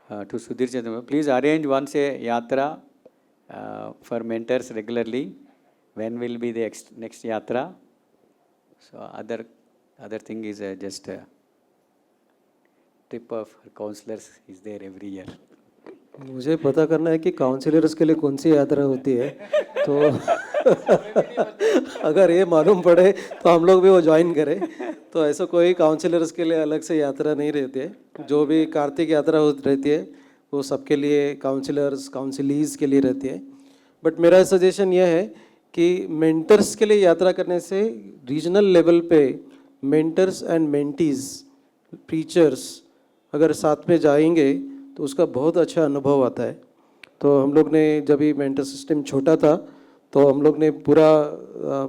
to Sudhir Chandra, please arrange once a yatra for mentors regularly. When will be the next yatra? So other thing is just trip of counselors is there every year. मुझे पता करना है कि काउंसलर्स के लिए कौन सी यात्रा होती है, तो अगर ये मालूम पड़े तो हम लोग भी वो ज्वाइन करें। तो ऐसा कोई काउंसलर्स के लिए अलग से यात्रा नहीं रहती है। जो भी कार्तिक यात्रा रहती है वो सबके लिए, काउंसलर्स काउंसिलीज के लिए रहती है। बट मेरा सजेशन यह है कि मेंटर्स के लिए यात्रा करने से रीजनल लेवल पे मेंटर्स एंड मेंटीज, प्रीचर्स अगर साथ में जाएंगे तो उसका बहुत अच्छा अनुभव आता है। तो हम लोग ने जब भी मेंटर सिस्टम छोटा था तो हम लोग ने पूरा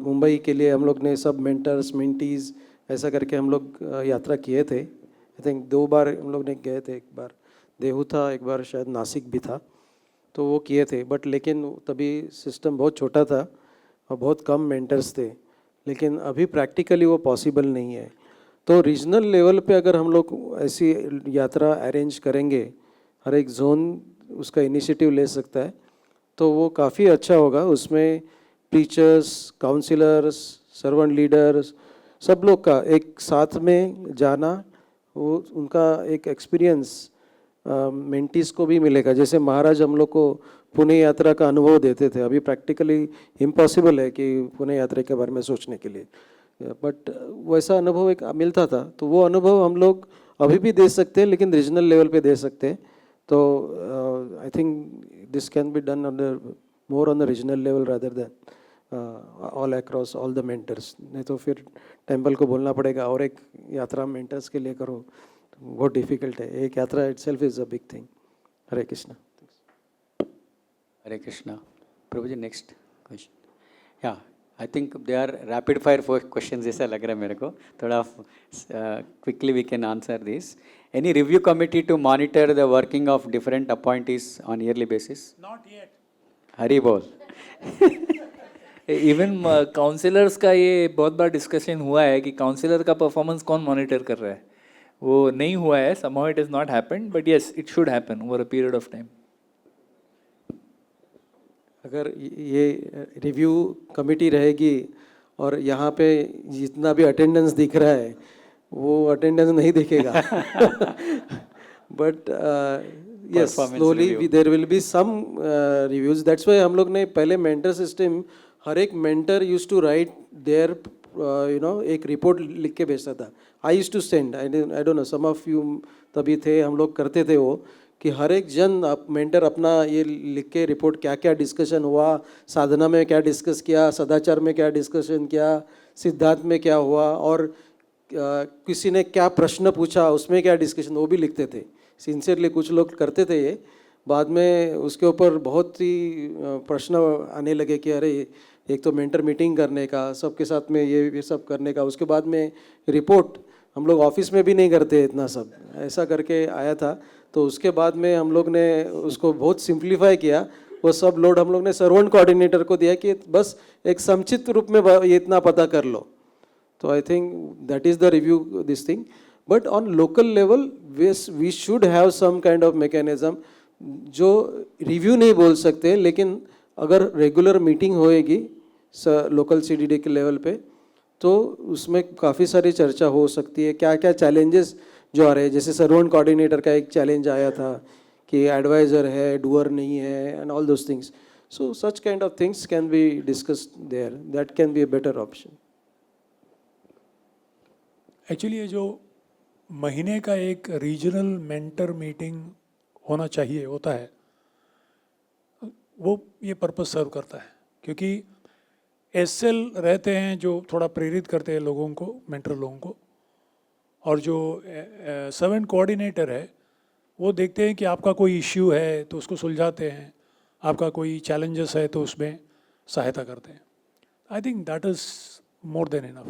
मुंबई के लिए हम लोग ने सब मेंटर्स मिंटीज़ ऐसा करके हम लोग यात्रा किए थे। आई थिंक 2 बार हम लोग ने गए थे, एक बार देहू था, एक बार शायद नासिक भी था, तो वो किए थे। बट लेकिन तभी सिस्टम बहुत छोटा था और बहुत कम मेंटर्स थे, लेकिन अभी प्रैक्टिकली वो पॉसिबल नहीं है। तो रीजनल लेवल पे अगर हम लोग ऐसी यात्रा अरेंज करेंगे, हर एक जोन उसका इनिशिएटिव ले सकता है, तो वो काफ़ी अच्छा होगा। उसमें टीचर्स, काउंसलर्स, सर्वेंट लीडर्स, सब लोग का एक साथ में जाना, वो उनका एक एक्सपीरियंस मेंटीज को भी मिलेगा। जैसे महाराज हम लोग को पुणे यात्रा का अनुभव देते थे, अभी प्रैक्टिकली इम्पॉसिबल है कि पुणे यात्रा के बारे में सोचने के लिए, बट वैसा अनुभव एक मिलता था। तो वो अनुभव हम लोग अभी भी दे सकते हैं, लेकिन रीजनल लेवल पे दे सकते हैं। तो I think this can be done on the more on the regional level rather than all across all the mentors. नहीं तो फिर टेम्पल को बोलना पड़ेगा और एक यात्रा मेंटर्स के लिए करो, बहुत डिफिकल्ट है। एक यात्रा itself is a big thing. Hare Krishna. Hare Krishna. Prabhuji, next question. Yeah, I think they are rapid fire for questions ऐसा लग रहा है मेरे को, थोड़ा quickly we can answer this. Any review committee to monitor the working of different appointees on yearly basis? Not yet. हरी बोल। इवन काउंसलर्स का ये बहुत बार डिस्कशन हुआ है कि काउंसलर का परफॉर्मेंस कौन मॉनिटर कर रहा है, वो नहीं हुआ है, somehow it has not happened, but yes, it should happen over a period of time. अगर ये रिव्यू कमेटी रहेगी और यहाँ पे जितना भी अटेंडेंस दिख रहा है वो अटेंडेंस नहीं दिखेगा, but yes slowly there will be some reviews. That's why हम लोग ने पहले मेंटर सिस्टम, हर एक mentor used to write there एक रिपोर्ट लिख के भेजता था। I used to send, I don't know some of you तभी थे, हम लोग करते थे वो कि हर एक जन मेंटर अपना ये लिख के रिपोर्ट, क्या क्या डिस्कशन हुआ, साधना में क्या डिस्कस किया, सदाचार में क्या डिस्कशन किया, सिद्धांत में क्या हुआ, और किसी ने क्या प्रश्न पूछा उसमें क्या डिस्कशन, वो भी लिखते थे। सिंसियरली कुछ लोग करते थे ये, बाद में उसके ऊपर बहुत ही प्रश्न आने लगे कि अरे एक तो मेंटर मीटिंग करने का, सबके साथ में ये सब करने का, उसके बाद में रिपोर्ट हम लोग ऑफिस में भी नहीं करते इतना सब, ऐसा करके आया था। तो उसके बाद में हम लोग ने उसको बहुत सिंप्लीफाई किया, वो सब लोड हम लोग ने सर्वेंट कोऑर्डिनेटर को दिया कि बस एक संक्षिप्त रूप में ये इतना पता कर लो। तो I think that is the review this thing. But on local level we should have some kind of mechanism, जो रिव्यू नहीं बोल सकते, लेकिन अगर रेगुलर मीटिंग होएगी लोकल सीडीडी के लेवल पे, तो उसमें काफ़ी सारी चर्चा हो सकती है, क्या क्या चैलेंजेस जो आ रहे हैं। जैसे सर्वेंट कोऑर्डिनेटर का एक चैलेंज आया था कि एडवाइज़र है, डूअर नहीं है, and all those things. So such kind of things can be discussed there, that can be a better option. Actually ये जो महीने का एक रीजनल मेंटर मीटिंग होना चाहिए, होता है, वो ये पर्पस सर्व करता है, क्योंकि एसएल रहते हैं जो थोड़ा प्रेरित करते हैं लोगों को, मेंटर लोगों को, और जो सर्वेंट कोऑर्डिनेटर है वो देखते हैं कि आपका कोई इश्यू है तो उसको सुलझाते हैं, आपका कोई चैलेंजेस है तो उसमें सहायता करते हैं। आई think that is more than enough.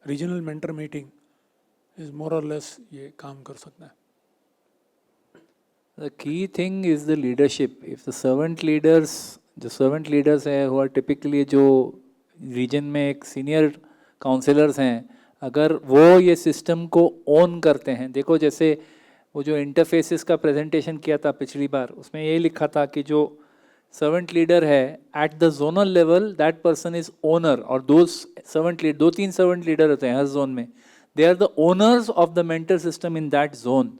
Regional mentor meeting is more और लेस ये काम कर सकता है। The key thing is the leadership. If the servant leaders, जो servant leaders हैं who are typically जो region में एक senior counselors हैं, अगर वो ये सिस्टम को ओन करते हैं, देखो जैसे वो जो इंटरफेसेस का प्रेजेंटेशन किया था पिछली बार, उसमें ये लिखा था कि जो सर्वेंट लीडर है at the zonal level that person is owner, और दो सर्वेंट लीडर, 2-3 सर्वेंट लीडर होते हैं हर जोन में, they are the owners of the mentor system in that zone.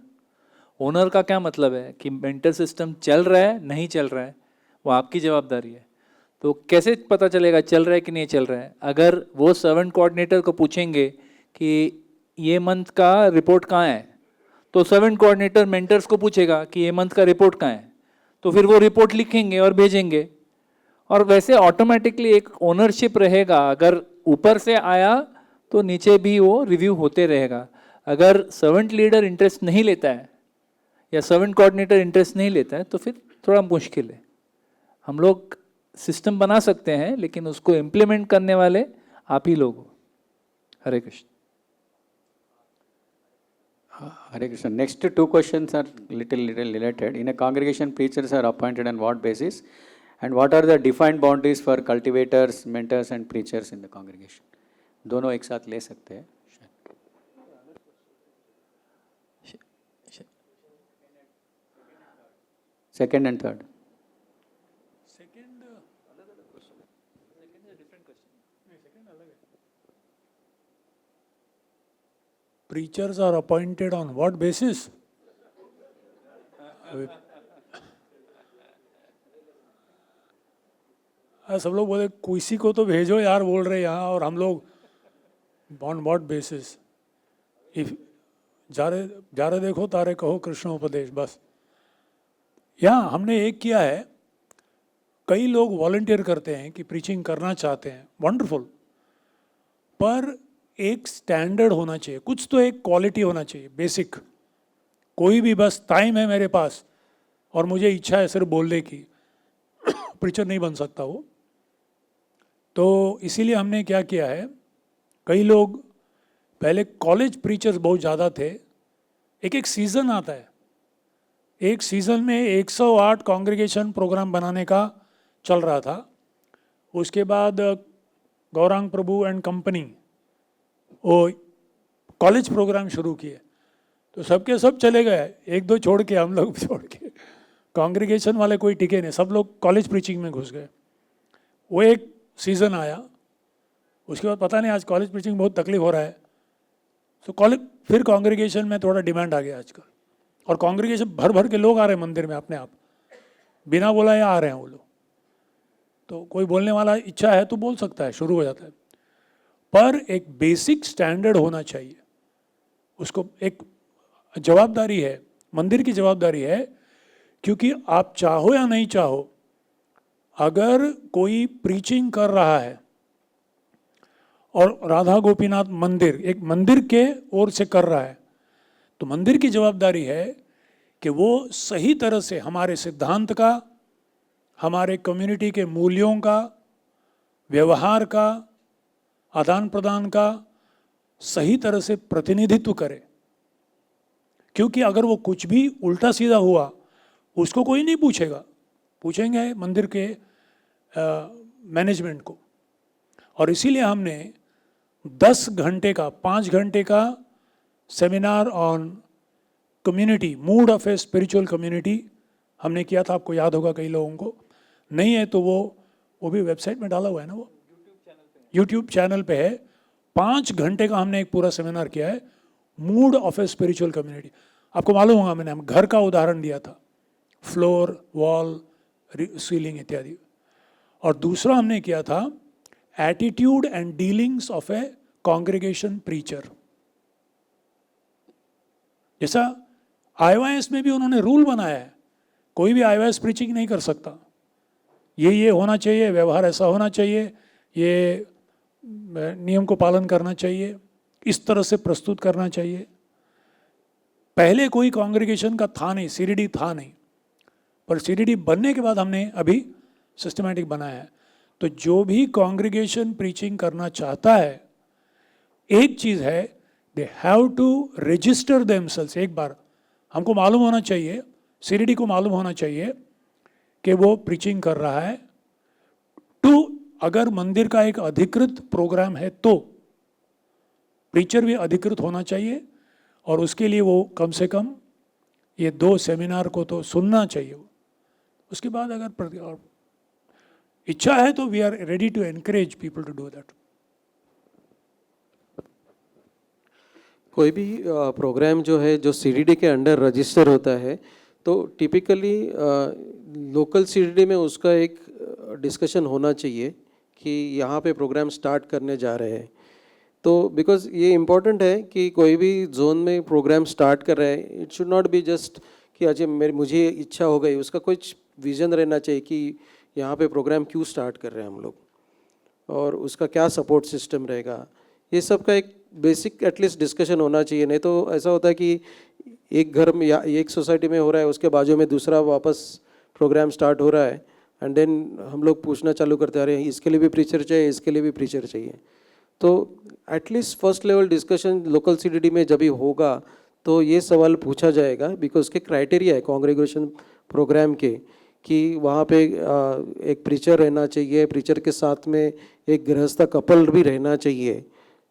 Owner का क्या मतलब है कि मेंटर सिस्टम चल रहा है नहीं चल रहा है, वो आपकी जवाबदारी है। तो कैसे पता चलेगा चल रहा है कि नहीं चल रहा है? अगर वो सर्वेंट कोऑर्डिनेटर को पूछेंगे कि ये मंथ का रिपोर्ट कहाँ है, तो सर्वेंट कोऑर्डिनेटर मेंटर्स को पूछेगा कि ये मंथ का रिपोर्ट कहाँ है, तो फिर वो रिपोर्ट लिखेंगे और भेजेंगे, और वैसे ऑटोमेटिकली एक ओनरशिप रहेगा। अगर ऊपर से आया तो नीचे भी वो रिव्यू होते रहेगा। अगर सर्वेंट लीडर इंटरेस्ट नहीं लेता है या सर्वेंट कोऑर्डिनेटर इंटरेस्ट नहीं लेता है तो फिर थोड़ा मुश्किल है। हम लोग सिस्टम बना सकते हैं, लेकिन उसको इम्प्लीमेंट करने वाले आप ही लोग हो। हरे Krishna. Hare Krishna. Next two questions are little related. In a congregation, preachers are appointed on what basis? And what are the defined boundaries for cultivators, mentors and preachers in the congregation? दोनों एक साथ ले सकते हैं। Second and third. Preachers are appointed on what basis? सब लोग बोले किसी को तो भेजो यार, बोल रहे यहाँ, और हम लोग ऑन व्हाट बेसिस? इफ जा रहे देखो तारे कहो कृष्ण उपदेश, बस। यहाँ हमने एक किया है, कई लोग वॉलंटियर करते हैं कि प्रीचिंग करना चाहते हैं, वंडरफुल, पर एक स्टैंडर्ड होना चाहिए, कुछ तो एक क्वालिटी होना चाहिए बेसिक। कोई भी बस टाइम है मेरे पास और मुझे इच्छा है सिर्फ बोलने की, प्रीचर नहीं बन सकता वो। तो इसीलिए हमने क्या किया है, कई लोग पहले कॉलेज प्रीचर्स बहुत ज़्यादा थे, एक सीज़न आता है, एक सीज़न में 108 कांग्रेगेशन प्रोग्राम बनाने का चल रहा था। उसके बाद गौरांग प्रभु एंड कंपनी वो कॉलेज प्रोग्राम शुरू किए, तो सबके सब चले गए, एक दो छोड़ के, हम लोग छोड़ के, कांग्रेगेशन वाले कोई टिके नहीं, सब लोग कॉलेज प्रीचिंग में घुस गए। वो एक सीज़न आया, उसके बाद पता नहीं आज कॉलेज प्रीचिंग बहुत तकलीफ हो रहा है, तो कॉलेज फिर कांग्रेगेशन में थोड़ा डिमांड आ गया आजकल, और कांग्रेगेशन भर भर के लोग आ रहे हैं मंदिर में अपने आप, बिना बोला या आ रहे हैं वो लोग। तो कोई बोलने वाला इच्छा है तो बोल सकता है, शुरू हो जाता है, पर एक बेसिक स्टैंडर्ड होना चाहिए। उसको एक जवाबदारी है, मंदिर की जवाबदारी है, क्योंकि आप चाहो या नहीं चाहो, अगर कोई प्रीचिंग कर रहा है और राधा गोपीनाथ मंदिर एक मंदिर के ओर से कर रहा है, तो मंदिर की जवाबदारी है कि वो सही तरह से हमारे सिद्धांत का, हमारे कम्युनिटी के मूल्यों का, व्यवहार का, आदान प्रदान का सही तरह से प्रतिनिधित्व करे। क्योंकि अगर वो कुछ भी उल्टा सीधा हुआ, उसको कोई नहीं पूछेगा, पूछेंगे मंदिर के मैनेजमेंट को। और इसीलिए हमने 10 घंटे का, 5 घंटे का seminar on community, mood off a spiritual community हमने किया था, आपको याद होगा, कई लोगों को नहीं है तो वो भी वेबसाइट में डाला हुआ है ना, वो यूट्यूब चैनल पे है। 5 घंटे का हमने एक पूरा सेमिनार किया है, mood off a spiritual community. आपको मालूम होगा, मैंने घर का उदाहरण दिया था, फ्लोर, वॉल, सीलिंग इत्यादि। और दूसरा हमने किया था attitude and dealings of A congregation preacher. जैसा IYS में भी उन्होंने रूल बनाया है, कोई भी IYS प्रीचिंग नहीं कर सकता, ये होना चाहिए, व्यवहार ऐसा होना चाहिए, ये नियम को पालन करना चाहिए, इस तरह से प्रस्तुत करना चाहिए। पहले कोई कांग्रेगेशन का था नहीं, CDD था नहीं, पर CDD बनने के बाद हमने अभी सिस्टमैटिक बनाया है। तो जो भी कांग्रेगेशन प्रीचिंग करना चाहता है, एक चीज़ है, they have to register themselves. एक बार हमको मालूम होना चाहिए, CDD को मालूम होना चाहिए कि वो प्रीचिंग कर रहा है। अगर मंदिर का एक अधिकृत प्रोग्राम है तो प्रीचर भी अधिकृत होना चाहिए, और उसके लिए वो कम से कम ये 2 सेमिनार को तो सुनना चाहिए। उसके बाद अगर इच्छा है तो we are ready to encourage people to do that. कोई भी प्रोग्राम जो है, जो CDD के अंडर रजिस्टर होता है, तो टिपिकली लोकल CDD में उसका एक डिस्कशन होना चाहिए कि यहाँ पे प्रोग्राम स्टार्ट करने जा रहे हैं। तो बिकॉज ये इम्पॉर्टेंट है कि कोई भी जोन में प्रोग्राम स्टार्ट कर रहे हैं, it should not be just कि अच्छा मुझे इच्छा हो गई, उसका कुछ विज़न रहना चाहिए कि यहाँ पे प्रोग्राम क्यों स्टार्ट कर रहे हैं हम लोग, और उसका क्या सपोर्ट सिस्टम रहेगा। ये सब का एक बेसिक एटलीस्ट डिस्कशन होना चाहिए। नहीं तो ऐसा होता है कि एक घर में या एक सोसाइटी में हो रहा है, उसके बाजू में दूसरा वापस प्रोग्राम स्टार्ट हो रहा है, एंड देन हम लोग पूछना चालू करते आ रहे हैं इसके लिए भी प्रीचर चाहिए, इसके लिए भी प्रीचर चाहिए। तो at least first level discussion local CDD में जब भी होगा तो ये सवाल पूछा जाएगा, बिकॉज उसके क्राइटेरिया है कांग्रीगेशन प्रोग्राम के कि वहाँ पे एक प्रीचर रहना चाहिए, प्रीचर के साथ में एक गृहस्थ कपल भी रहना चाहिए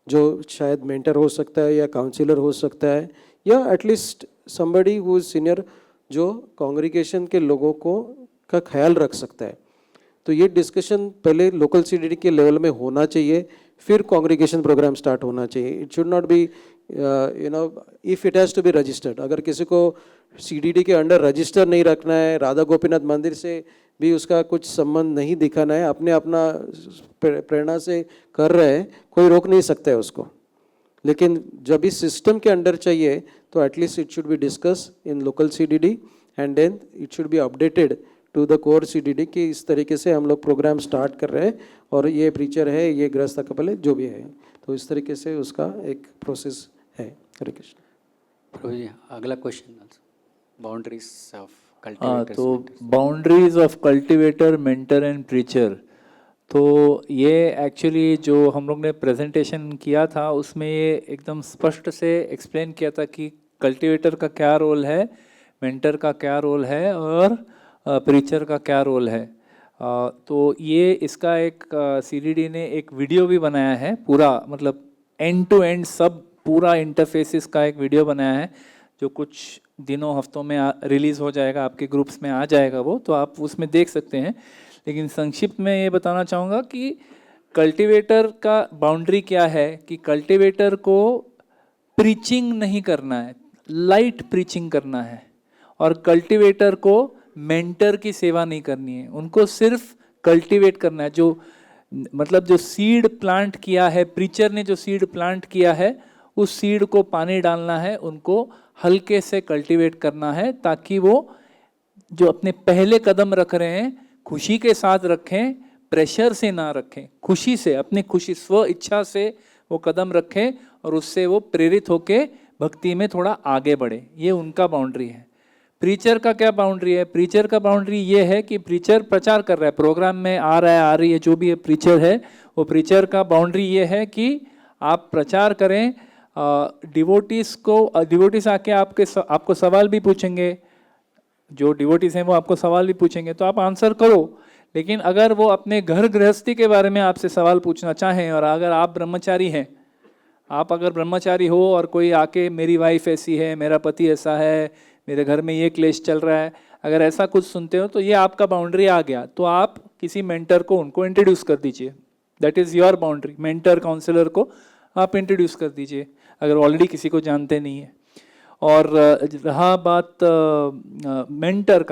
जो शायद मेंटर हो सकता है या काउंसलर हो सकता है, या at least somebody who is senior जो कांग्रीगेशन के लोगों को का ख्याल रख सकता है। तो ये डिस्कशन पहले लोकल सीडीडी के लेवल में होना चाहिए, फिर कांग्रीगेशन प्रोग्राम स्टार्ट होना चाहिए। It should not be if it has to be registered. अगर किसी को सीडीडी के अंडर रजिस्टर नहीं रखना है, राधा गोपीनाथ मंदिर से भी उसका कुछ संबंध नहीं दिखाना है, अपने अपना प्रेरणा से कर रहे हैं, कोई रोक नहीं सकता है उसको। लेकिन जब इस सिस्टम के अंडर चाहिए तो at least it should be discuss in local CDD and then it should be updated to the core CDD कि इस तरीके से हम लोग प्रोग्राम स्टार्ट कर रहे हैं और ये प्रीचर है, ये गृहस्थ कपल है, जो भी है। तो इस तरीके से उसका एक प्रोसेस है। हरे कृष्ण। प्रभु जी, अगला क्वेश्चन बाउंड्रीज ऑफ हाँ, कल्टीवेटर्स। तो boundaries of cultivator, mentor and preacher, तो ये एक्चुअली जो हम लोग ने प्रेजेंटेशन किया था उसमें ये एकदम स्पष्ट से एक्सप्लेन किया था कि कल्टीवेटर का क्या रोल है, मेंटर का क्या रोल है और प्रीचर का क्या रोल है। तो ये इसका एक सीडीडी ने एक वीडियो भी बनाया है, पूरा मतलब एंड टू एंड सब पूरा इंटरफेसिस का एक वीडियो बनाया है जो कुछ दिनों हफ्तों में रिलीज़ हो जाएगा, आपके ग्रुप्स में आ जाएगा वो, तो आप उसमें देख सकते हैं। लेकिन संक्षिप्त में ये बताना चाहूँगा कि कल्टीवेटर का बाउंड्री क्या है कि कल्टीवेटर को प्रीचिंग नहीं करना है, लाइट प्रीचिंग करना है, और कल्टीवेटर को मेंटर की सेवा नहीं करनी है, उनको सिर्फ कल्टीवेट करना है। जो मतलब जो सीड प्लांट किया है, प्रीचर ने जो सीड प्लांट किया है उस सीड को पानी डालना है, उनको हल्के से कल्टीवेट करना है ताकि वो जो अपने पहले कदम रख रहे हैं खुशी के साथ रखें, प्रेशर से ना रखें, खुशी से, अपनी खुशी स्व इच्छा से वो कदम रखें और उससे वो प्रेरित होके भक्ति में थोड़ा आगे बढ़े। ये उनका बाउंड्री है। प्रीचर का क्या बाउंड्री है? प्रीचर का बाउंड्री ये है कि प्रीचर प्रचार कर रहा है, प्रोग्राम में आ रहा है, आ रही है, जो भी प्रीचर है, वो प्रीचर का बाउंड्री ये है कि आप प्रचार करें। डिवोटीज को, डिवोटीज आके आपको सवाल भी पूछेंगे, जो डिवोटीज हैं वो आपको सवाल भी पूछेंगे तो आप आंसर करो। लेकिन अगर वो अपने घर गृहस्थी के बारे में आपसे सवाल पूछना चाहें, और अगर आप ब्रह्मचारी हैं, आप अगर ब्रह्मचारी हो और कोई आके मेरी वाइफ ऐसी है, मेरा पति ऐसा है, मेरे घर में ये क्लेश चल रहा है, अगर ऐसा कुछ सुनते हो तो ये आपका बाउंड्री आ गया। तो आप किसी मेंटर को उनको इंट्रोड्यूस कर दीजिए, that is your boundary. Mentor counsellor को आप इंट्रोड्यूस कर दीजिए अगर ऑलरेडी किसी को जानते नहीं है। और रहा बात मेंटर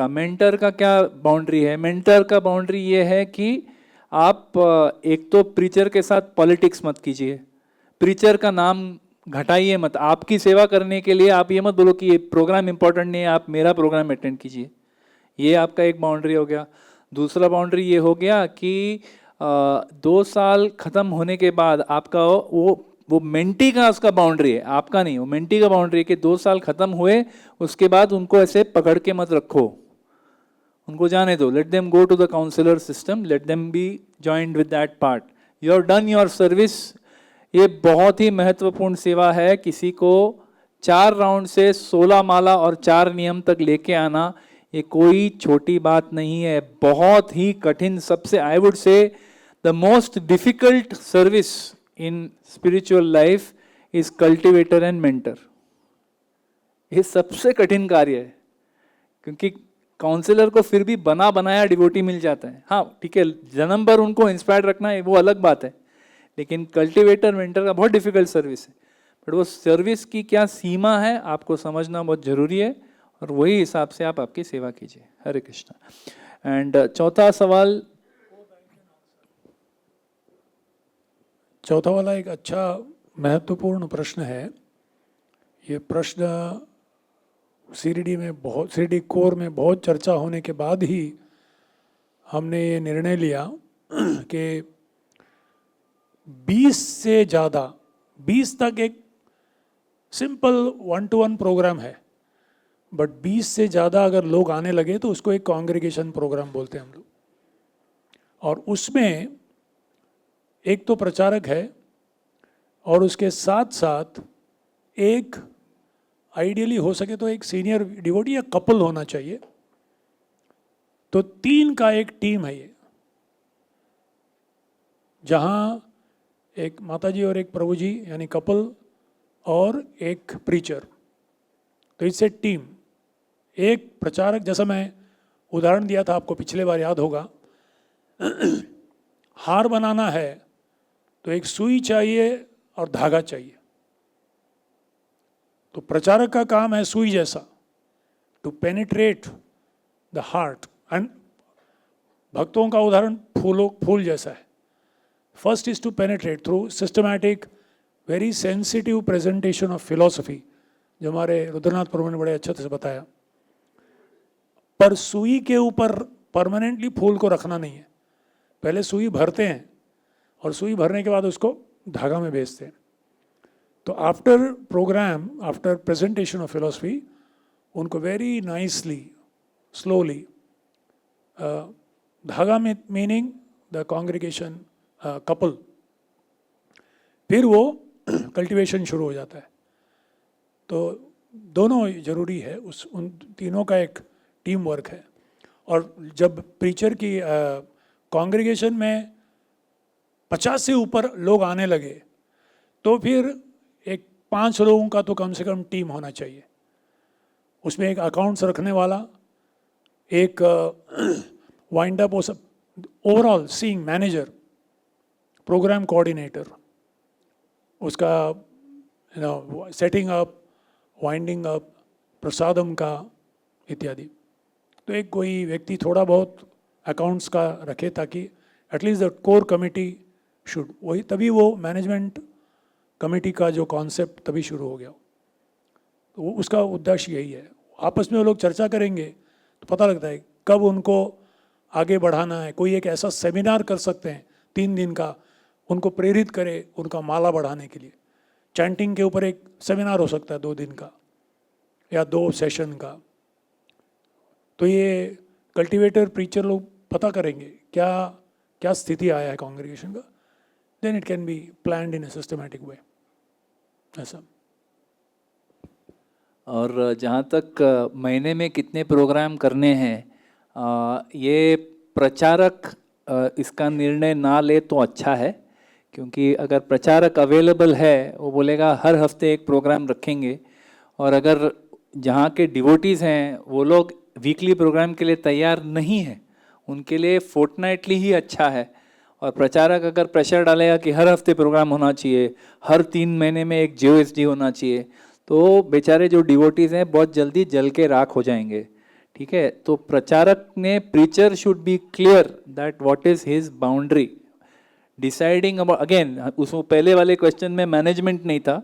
का क्या बाउंड्री है? मेंटर का बाउंड्री ये है कि आप एक तो प्रीचर के साथ पॉलिटिक्स मत कीजिए, प्रीचर का नाम घटाइए मत। आपकी सेवा करने के लिए आप ये मत बोलो कि ये प्रोग्राम इंपॉर्टेंट नहीं है, आप मेरा प्रोग्राम अटेंड कीजिए। ये आपका एक बाउंड्री हो गया। दूसरा बाउंड्री ये हो गया कि 2 साल ख़त्म होने के बाद आपका वो मेंटी का उसका बाउंड्री है, आपका नहीं, वो मेंटी का बाउंड्री है कि 2 साल ख़त्म हुए उसके बाद उनको ऐसे पकड़ के मत रखो, उनको जाने दो, let them go to the counsellor system, let them be joined with that part, you have done your service. ये बहुत ही महत्वपूर्ण सेवा है। किसी को 4 राउंड से 16 माला और 4 नियम तक लेके आना ये कोई छोटी बात नहीं है, बहुत ही कठिन, सबसे I would say the most difficult service in spiritual life is cultivator and mentor. ये सबसे कठिन कार्य है, क्योंकि काउंसलर को फिर भी बना बनाया डिवोटी मिल जाता है। हाँ ठीक है, जन्म भर उनको इंस्पायर रखना है वो अलग बात है, लेकिन कल्टिवेटर मेंटर का बहुत डिफिकल्ट सर्विस है। बट वो सर्विस की क्या सीमा है आपको समझना बहुत जरूरी है, और वही हिसाब से आप आपकी सेवा कीजिए। हरे कृष्णा। एंड चौथा वाला एक अच्छा महत्वपूर्ण प्रश्न है। ये प्रश्न सीडीडी कोर में बहुत चर्चा होने के बाद ही हमने ये निर्णय लिया कि 20 से ज़्यादा, 20 तक एक सिंपल 1-to-1 प्रोग्राम है, बट 20 से ज़्यादा अगर लोग आने लगे तो उसको एक कॉन्ग्रीगेशन प्रोग्राम बोलते हैं हम लोग। और उसमें एक तो प्रचारक है और उसके साथ साथ एक आइडियली हो सके तो एक सीनियर डिवोटी या कपल होना चाहिए। तो 3 का एक टीम है ये, जहाँ एक माताजी और एक प्रभु जी यानी कपल और एक प्रीचर, तो इससे टीम। एक प्रचारक, जैसा मैं उदाहरण दिया था आपको पिछले बार, याद होगा, हार बनाना है तो एक सुई चाहिए और धागा चाहिए। तो प्रचारक का काम है सुई जैसा, to penetrate the heart. And भक्तों का उदाहरण फूल जैसा है। First is to penetrate through systematic very sensitive presentation of philosophy, जो हमारे रुद्रनाथ प्रभु ने बड़े अच्छे से बताया। पर सुई के ऊपर परमानेंटली फूल को रखना नहीं है, पहले सुई भरते हैं और सुई भरने के बाद उसको धागा में भेजते हैं। तो after programme, after presentation of philosophy, उनको वेरी नाइसली स्लोली धागा में, मीनिंग द कॉन्ग्रीगेशन कपल, फिर वो कल्टीवेशन शुरू हो जाता है। तो दोनों जरूरी है, उन तीनों का एक टीम वर्क है। और जब प्रीचर की कॉन्ग्रीगेशन में 50 से ऊपर लोग आने लगे तो फिर एक 5 लोगों का तो कम से कम टीम होना चाहिए। उसमें एक अकाउंट्स रखने वाला, एक wind up, overall seeing manager, programme coordinator, उसका setting up, winding up, prasadam का इत्यादि। तो एक कोई व्यक्ति थोड़ा बहुत अकाउंट्स का रखे ताकि at least the core committee should, वही तभी वो मैनेजमेंट कमेटी का जो कॉन्सेप्ट तभी शुरू हो गया। तो वो उसका उद्देश्य यही है। आपस में वो लोग चर्चा करेंगे तो पता लगता है कब उनको आगे बढ़ाना है। कोई एक ऐसा सेमिनार कर सकते हैं 3 दिन का, उनको प्रेरित करे उनका माला बढ़ाने के लिए। चैंटिंग के ऊपर एक सेमिनार हो सकता है 2 दिन का या 2 सेशन का। तो ये कल्टीवेटर प्रीचर लोग पता करेंगे क्या क्या स्थिति आया है कॉन्ग्रीगेशन का, then it can be planned in a systematic way, ऐसा। और जहाँ तक महीने में कितने प्रोग्राम करने हैं, ये प्रचारक इसका निर्णय ना ले तो अच्छा है, क्योंकि अगर प्रचारक अवेलेबल है, वो बोलेगा हर हफ्ते एक प्रोग्राम रखेंगे, और अगर जहाँ के डिवोटीज़ हैं वो लोग वीकली प्रोग्राम के लिए तैयार नहीं हैं, उनके लिए फोर्टनाइटली ही अच्छा है। और प्रचारक अगर प्रेशर डालेगा कि हर हफ्ते प्रोग्राम होना चाहिए, हर 3 महीने में एक JOSD होना चाहिए, तो बेचारे जो डिवोटीज़ हैं बहुत जल्दी जल के राख हो जाएंगे। ठीक है, तो प्रचारक ने, preacher should be clear that what is his boundary, deciding about, again उसमें पहले वाले क्वेश्चन में मैनेजमेंट नहीं था,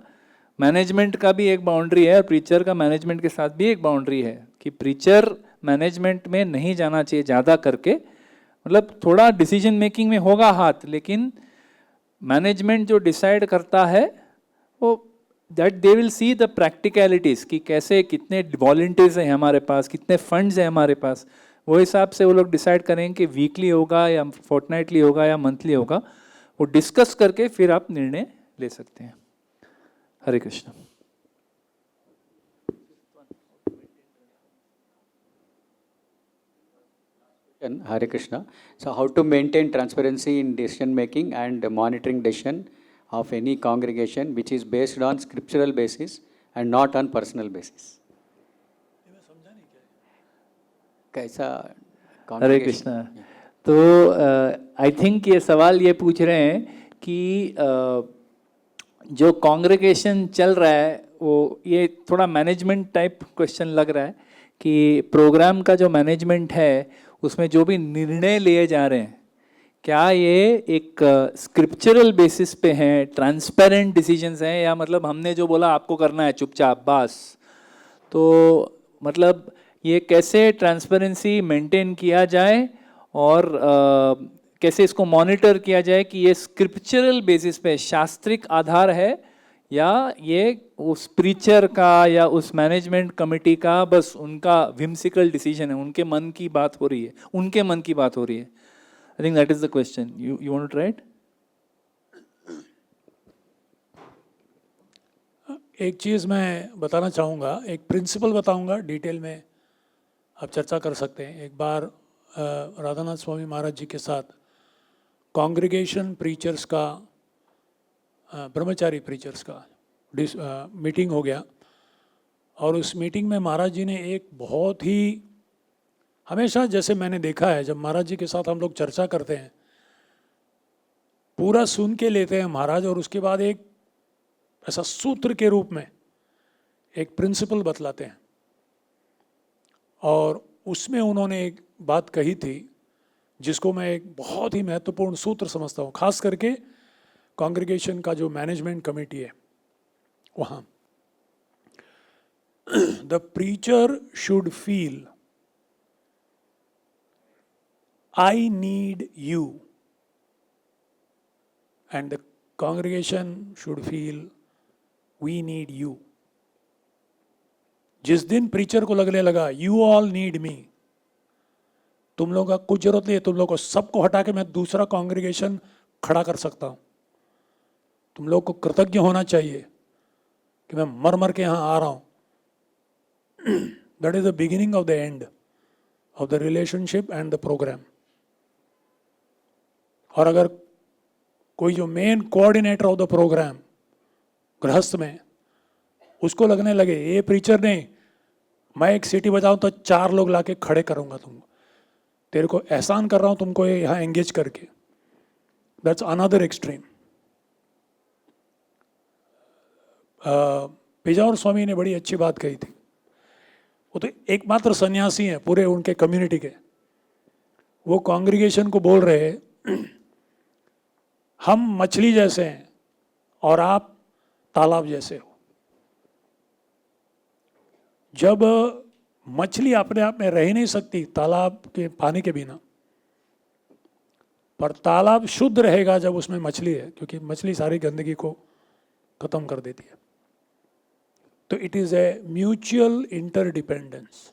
मैनेजमेंट का भी एक बाउंड्री है और प्रीचर का मैनेजमेंट के साथ भी एक बाउंड्री है कि प्रीचर मैनेजमेंट में नहीं जाना चाहिए ज़्यादा करके। मतलब थोड़ा डिसीजन मेकिंग में होगा हाथ, लेकिन मैनेजमेंट जो डिसाइड करता है वो that they will see the practicalities कि कैसे, कितने वॉलंटियर्स हैं हमारे पास, कितने फंड्स हैं हमारे पास, वो हिसाब से वो लोग डिसाइड करेंगे कि वीकली होगा या फोर्टनाइटली होगा या मंथली होगा। वो डिस्कस करके फिर आप निर्णय ले सकते हैं। हरे Krishna. Hare Krishna. So how to maintain transparency in decision making and monitoring decision of any congregation which is based on scriptural basis and not on personal basis? कैसा हरे कृष्णा। तो आई थिंक ये सवाल ये पूछ रहे हैं कि जो कॉन्ग्रेगेशन चल रहा है वो, ये थोड़ा मैनेजमेंट टाइप क्वेश्चन लग रहा है कि प्रोग्राम का जो मैनेजमेंट है उसमें जो भी निर्णय लिए जा रहे हैं, क्या ये एक स्क्रिप्चरल बेसिस पे हैं, ट्रांसपेरेंट डिसीजंस हैं, या मतलब हमने जो बोला आपको करना है चुपचाप बस। तो मतलब ये कैसे ट्रांसपेरेंसी मेंटेन किया जाए और कैसे इसको मॉनिटर किया जाए कि ये स्क्रिप्चरल बेसिस पे शास्त्रिक आधार है या ये उस प्रीचर का या उस मैनेजमेंट कमेटी का बस उनका विम्सिकल डिसीजन है, उनके मन की बात हो रही है, उनके मन की बात हो रही है। I think that is the question. You want to try it? एक चीज़ मैं बताना चाहूँगा, एक प्रिंसिपल बताऊँगा, डिटेल में आप चर्चा कर सकते हैं। एक बार राधानाथ स्वामी महाराज जी के साथ कांग्रीगेशन प्रीचर्स का, ब्रह्मचारी प्रीचर्स का मीटिंग हो गया, और उस मीटिंग में महाराज जी ने एक बहुत ही, हमेशा जैसे मैंने देखा है जब महाराज जी के साथ हम लोग चर्चा करते हैं, पूरा सुन के लेते हैं महाराज, और उसके बाद एक ऐसा सूत्र के रूप में एक प्रिंसिपल बतलाते हैं। और उसमें उन्होंने एक बात कही थी जिसको मैं एक बहुत ही महत्वपूर्ण सूत्र समझता हूँ, खास करके कांग्रीगेशन का जो मैनेजमेंट कमेटी है वहाँ। The preacher should feel I need you, and the congregation should feel we need you. जिस दिन प्रीचर को लगने लगा you all need me, तुम लोगों का कुछ जरूरत नहीं है, तुम लोग को सबको हटा के मैं दूसरा कांग्रीगेशन खड़ा कर सकता हूं, तुम लोग को कृतज्ञ होना चाहिए कि मैं मर मर के यहाँ आ रहा हूं। That is the beginning of the end of the relationship and the program. और अगर कोई जो main coordinator of the programme grihastha में, उसको लगने लगे ये प्रीचर नहीं, मैं एक सीटी बजाऊं तो 4 लोग लाके खड़े करूंगा, तुमको तेरे को एहसान कर रहा हूं तुमको यहाँ एंगेज करके, दैट्स अनदर एक्सट्रीम। पेजावर स्वामी ने बड़ी अच्छी बात कही थी। वो तो एकमात्र सन्यासी हैं पूरे उनके कम्युनिटी के, वो कांग्रीगेशन को बोल रहे हम मछली जैसे हैं और आप तालाब जैसे हो। जब मछली अपने आप में रह नहीं सकती तालाब के पानी के बिना, पर तालाब शुद्ध रहेगा जब उसमें मछली है, क्योंकि मछली सारी गंदगी को खत्म कर देती है। तो it is a mutual interdependence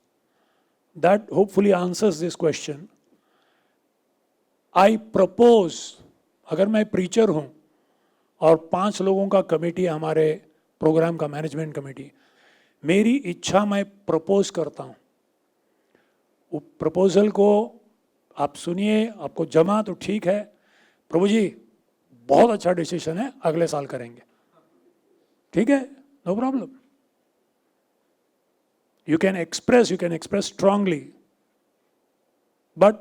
that hopefully answers this question. I propose, अगर मैं प्रीचर हूं और 5 लोगों का कमेटी है हमारे प्रोग्राम का, मैनेजमेंट कमेटी, मेरी इच्छा मैं प्रपोज करता हूं, वो प्रपोजल को आप सुनिए, आपको जमा तो ठीक है, प्रभु जी बहुत अच्छा डिसीजन है, अगले साल करेंगे, ठीक है, no problem. You can express strongly, but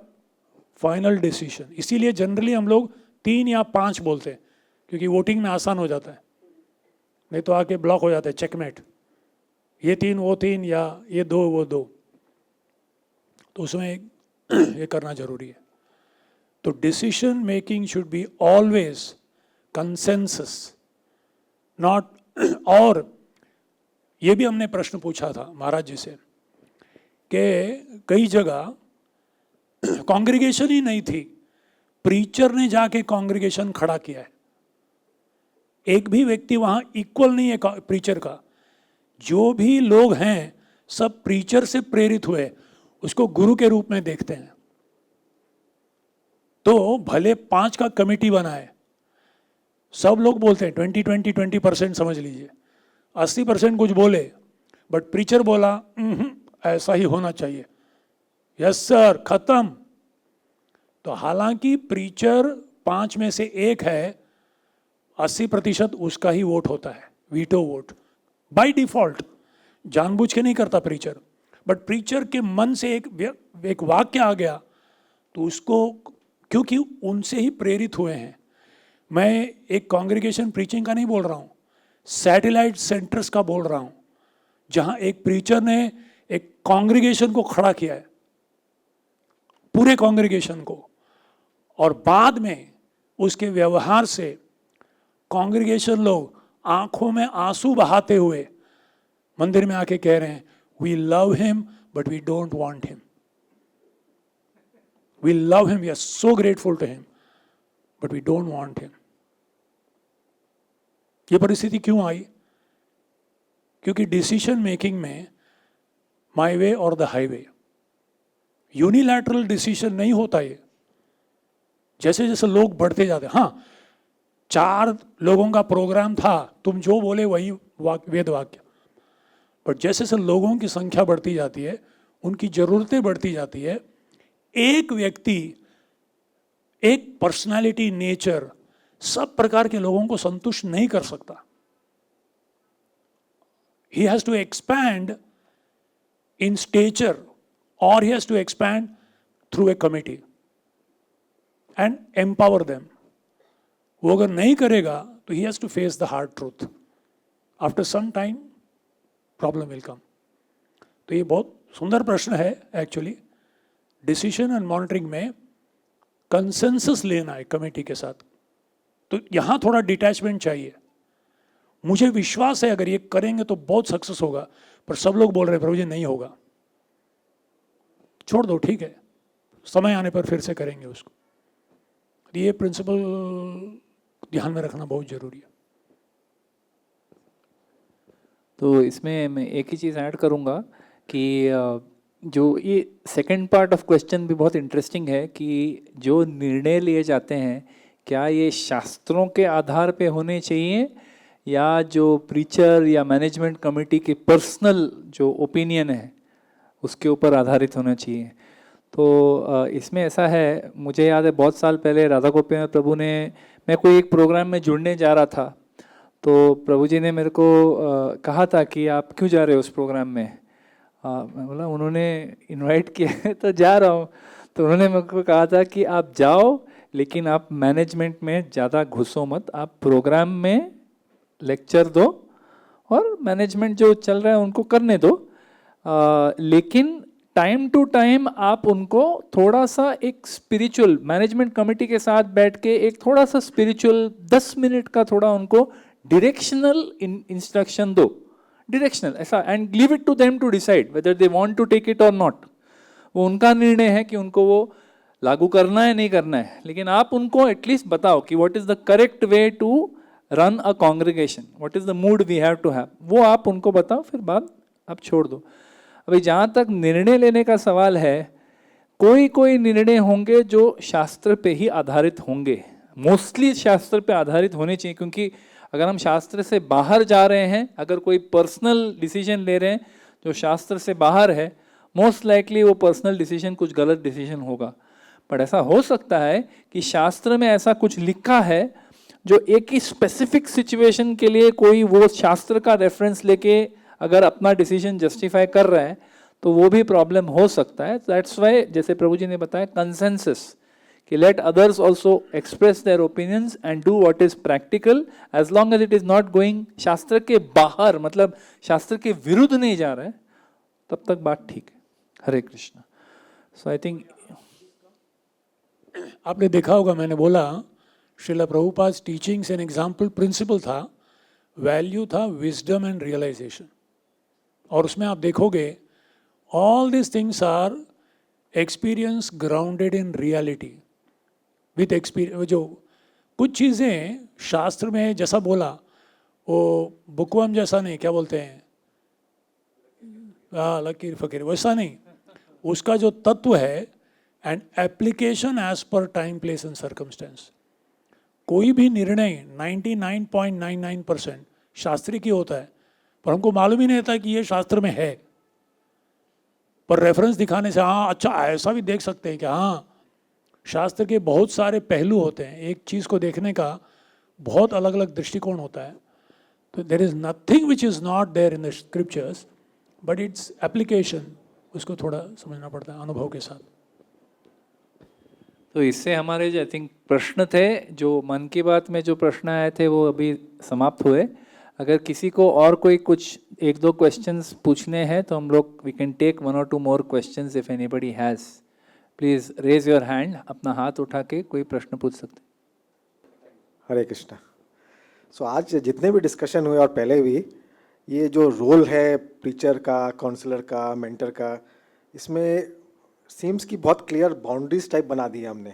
final decision, इसीलिए जनरली हम लोग 3 या 5 बोलते हैं, क्योंकि वोटिंग में आसान हो जाता है, नहीं तो आके ब्लॉक हो जाता है, चेकमेट, ये 3 वो 3 या ये 2 वो 2, तो उसमें ये करना जरूरी है। तो decision making should be always consensus, not. और ये भी हमने प्रश्न पूछा था महाराज जी से कि कई जगह कांग्रीगेशन ही नहीं थी, प्रीचर ने जाके कांग्रीगेशन खड़ा किया है, एक भी व्यक्ति वहां इक्वल नहीं है प्रीचर का, जो भी लोग हैं सब प्रीचर से प्रेरित हुए, उसको गुरु के रूप में देखते हैं। तो भले 5 का कमेटी बना है, सब लोग बोलते हैं 20% समझ लीजिए, 80% कुछ बोले, बट प्रीचर बोला ऐसा ही होना चाहिए, यस सर, खत्म। तो हालांकि प्रीचर 5 में से 1 है, 80% उसका ही वोट होता है, वीटो वोट बाय डिफॉल्ट, जानबूझ के नहीं करता प्रीचर, बट प्रीचर के मन से एक वाक्य आ गया तो उसको, क्योंकि उनसे ही प्रेरित हुए हैं। मैं एक कांग्रीगेशन प्रीचिंग का नहीं बोल रहा हूँ, सैटेलाइट सेंटर्स का बोल रहा हूँ, जहाँ एक प्रीचर ने एक कांग्रीगेशन को खड़ा किया है, पूरे कांग्रीगेशन को, और बाद में उसके व्यवहार से कांग्रीगेशन लोग आंखों में आंसू बहाते हुए मंदिर में आके कह रहे हैं, we love him but we don't want him, we love him, we are so grateful to him but we don't want him. ये परिस्थिति क्यों आई? क्योंकि डिसीजन मेकिंग में माई वे और द हाईवे, यूनिलैटरल डिसीजन नहीं होता, जैसे जैसे लोग बढ़ते जाते, हाँ 4 लोगों का प्रोग्राम था, तुम जो बोले वही वेद वाक्य, पर जैसे जैसे लोगों की संख्या बढ़ती जाती है, उनकी ज़रूरतें बढ़ती जाती है, एक व्यक्ति, एक पर्सनालिटी, नेचर सब प्रकार के लोगों को संतुष्ट नहीं कर सकता. He has to expand in stature or he has to expand through a committee and empower them. वो अगर नहीं करेगा तो he has to face the hard truth. After some time, problem will come. तो ये बहुत सुंदर प्रश्न है एक्चुअली. डिसीजन एंड मॉनिटरिंग में कंसेंसस लेना है कमेटी के साथ, तो यहाँ थोड़ा डिटैचमेंट चाहिए. मुझे विश्वास है अगर ये करेंगे तो बहुत सक्सेस होगा, पर सब लोग बोल रहे हैं प्रभु जी नहीं होगा. छोड़ दो, ठीक है, समय आने पर फिर से करेंगे उसको. ये प्रिंसिपल ध्यान में रखना बहुत जरूरी है. तो इसमें मैं एक ही चीज़ ऐड करूँगा कि जो ये सेकंड पार्ट ऑफ क्वेश्चन भी बहुत इंटरेस्टिंग है कि जो निर्णय लिए जाते हैं क्या ये शास्त्रों के आधार पे होने चाहिए या जो प्रीचर या मैनेजमेंट कमेटी की पर्सनल जो ओपिनियन है उसके ऊपर आधारित होना चाहिए. तो इसमें ऐसा है, मुझे याद है बहुत साल पहले राधा गोपीनाथ प्रभु ने, मैं कोई एक प्रोग्राम में जुड़ने जा रहा था, तो प्रभु जी ने मेरे को कहा था कि आप क्यों जा रहे हो उस प्रोग्राम में. मैं बोला उन्होंने इनवाइट किया है तो जा रहा हूँ. तो उन्होंने मेरे को कहा था कि आप जाओ लेकिन आप मैनेजमेंट में ज़्यादा घुसो मत, आप प्रोग्राम में लेक्चर दो और मैनेजमेंट जो चल रहा है उनको करने दो, लेकिन टाइम टू टाइम आप उनको थोड़ा सा एक स्पिरिचुअल मैनेजमेंट कमेटी के साथ बैठ के एक थोड़ा सा स्पिरिचुअल 10 मिनट का थोड़ा उनको डायरेक्शनल इंस्ट्रक्शन दो, डायरेक्शनल ऐसा, and leave it to them to decide whether they want to take it और नॉट. वो उनका निर्णय है कि उनको वो लागू करना है नहीं करना है, लेकिन आप उनको एटलीस्ट बताओ कि what is the correct way to run a congregation, what is the mood we have to have, वो आप उनको बताओ, फिर बात आप छोड़ दो. अभी जहाँ तक निर्णय लेने का सवाल है, कोई कोई निर्णय होंगे जो शास्त्र पे ही आधारित होंगे, मोस्टली शास्त्र पे आधारित होने चाहिए, क्योंकि अगर हम शास्त्र से बाहर जा रहे हैं, अगर कोई पर्सनल डिसीजन ले रहे हैं जो शास्त्र से बाहर है, मोस्ट लाइकली वो पर्सनल डिसीजन कुछ गलत डिसीजन होगा. बट ऐसा हो सकता है कि शास्त्र में ऐसा कुछ लिखा है जो एक ही स्पेसिफिक सिचुएशन के लिए कोई वो शास्त्र का रेफरेंस लेके अगर अपना डिसीजन जस्टिफाई कर रहा है तो वो भी प्रॉब्लम हो सकता है. दैट्स वाई जैसे प्रभु जी ने बताया कंसेंसस कि let others also express their opinions and do what is practical, as long as it is not going शास्त्र के बाहर, मतलब शास्त्र के विरुद्ध नहीं जा रहा है, तब तक बात ठीक है. हरे कृष्णा. सो आई थिंक आपने देखा होगा, मैंने बोला Srila Prabhupada teachings an example principle था, वैल्यू था विजडम एंड रियलाइजेशन. और उसमें आप देखोगे all this things are experience grounded in reality with experience. जो कुछ चीज़ें शास्त्र में जैसा बोला वो बुकवर्म जैसा नहीं, क्या बोलते हैं, लकीर फकीर वैसा नहीं, उसका जो तत्व है and application as per time place and circumstance. कोई भी निर्णय 99.99% शास्त्री की होता है, पर हमको मालूम ही नहीं होता कि ये शास्त्र में है, पर रेफरेंस दिखाने से हाँ अच्छा ऐसा भी देख सकते हैं कि हाँ शास्त्र के बहुत सारे पहलू होते हैं, एक चीज़ को देखने का बहुत अलग अलग दृष्टिकोण होता है. तो there is nothing which is not there in the scriptures, but its application, उसको थोड़ा समझना पड़ता है अनुभव के साथ. तो इससे हमारे जो आई थिंक प्रश्न थे, जो मन की बात में जो प्रश्न आए थे वो अभी समाप्त हुए. अगर किसी को और कोई कुछ एक दो क्वेश्चंस पूछने हैं तो हम लोग we can take 1 or 2 more questions if anybody has. Please raise your hand, अपना हाथ उठा के कोई प्रश्न पूछ सकते. हरे कृष्णा. सो आज जितने भी डिस्कशन हुए और पहले भी, ये जो रोल है प्रीचर का, काउंसलर का, मेंटर का, इसमें सीम्स की बहुत क्लियर बाउंड्रीज टाइप बना दी है हमने.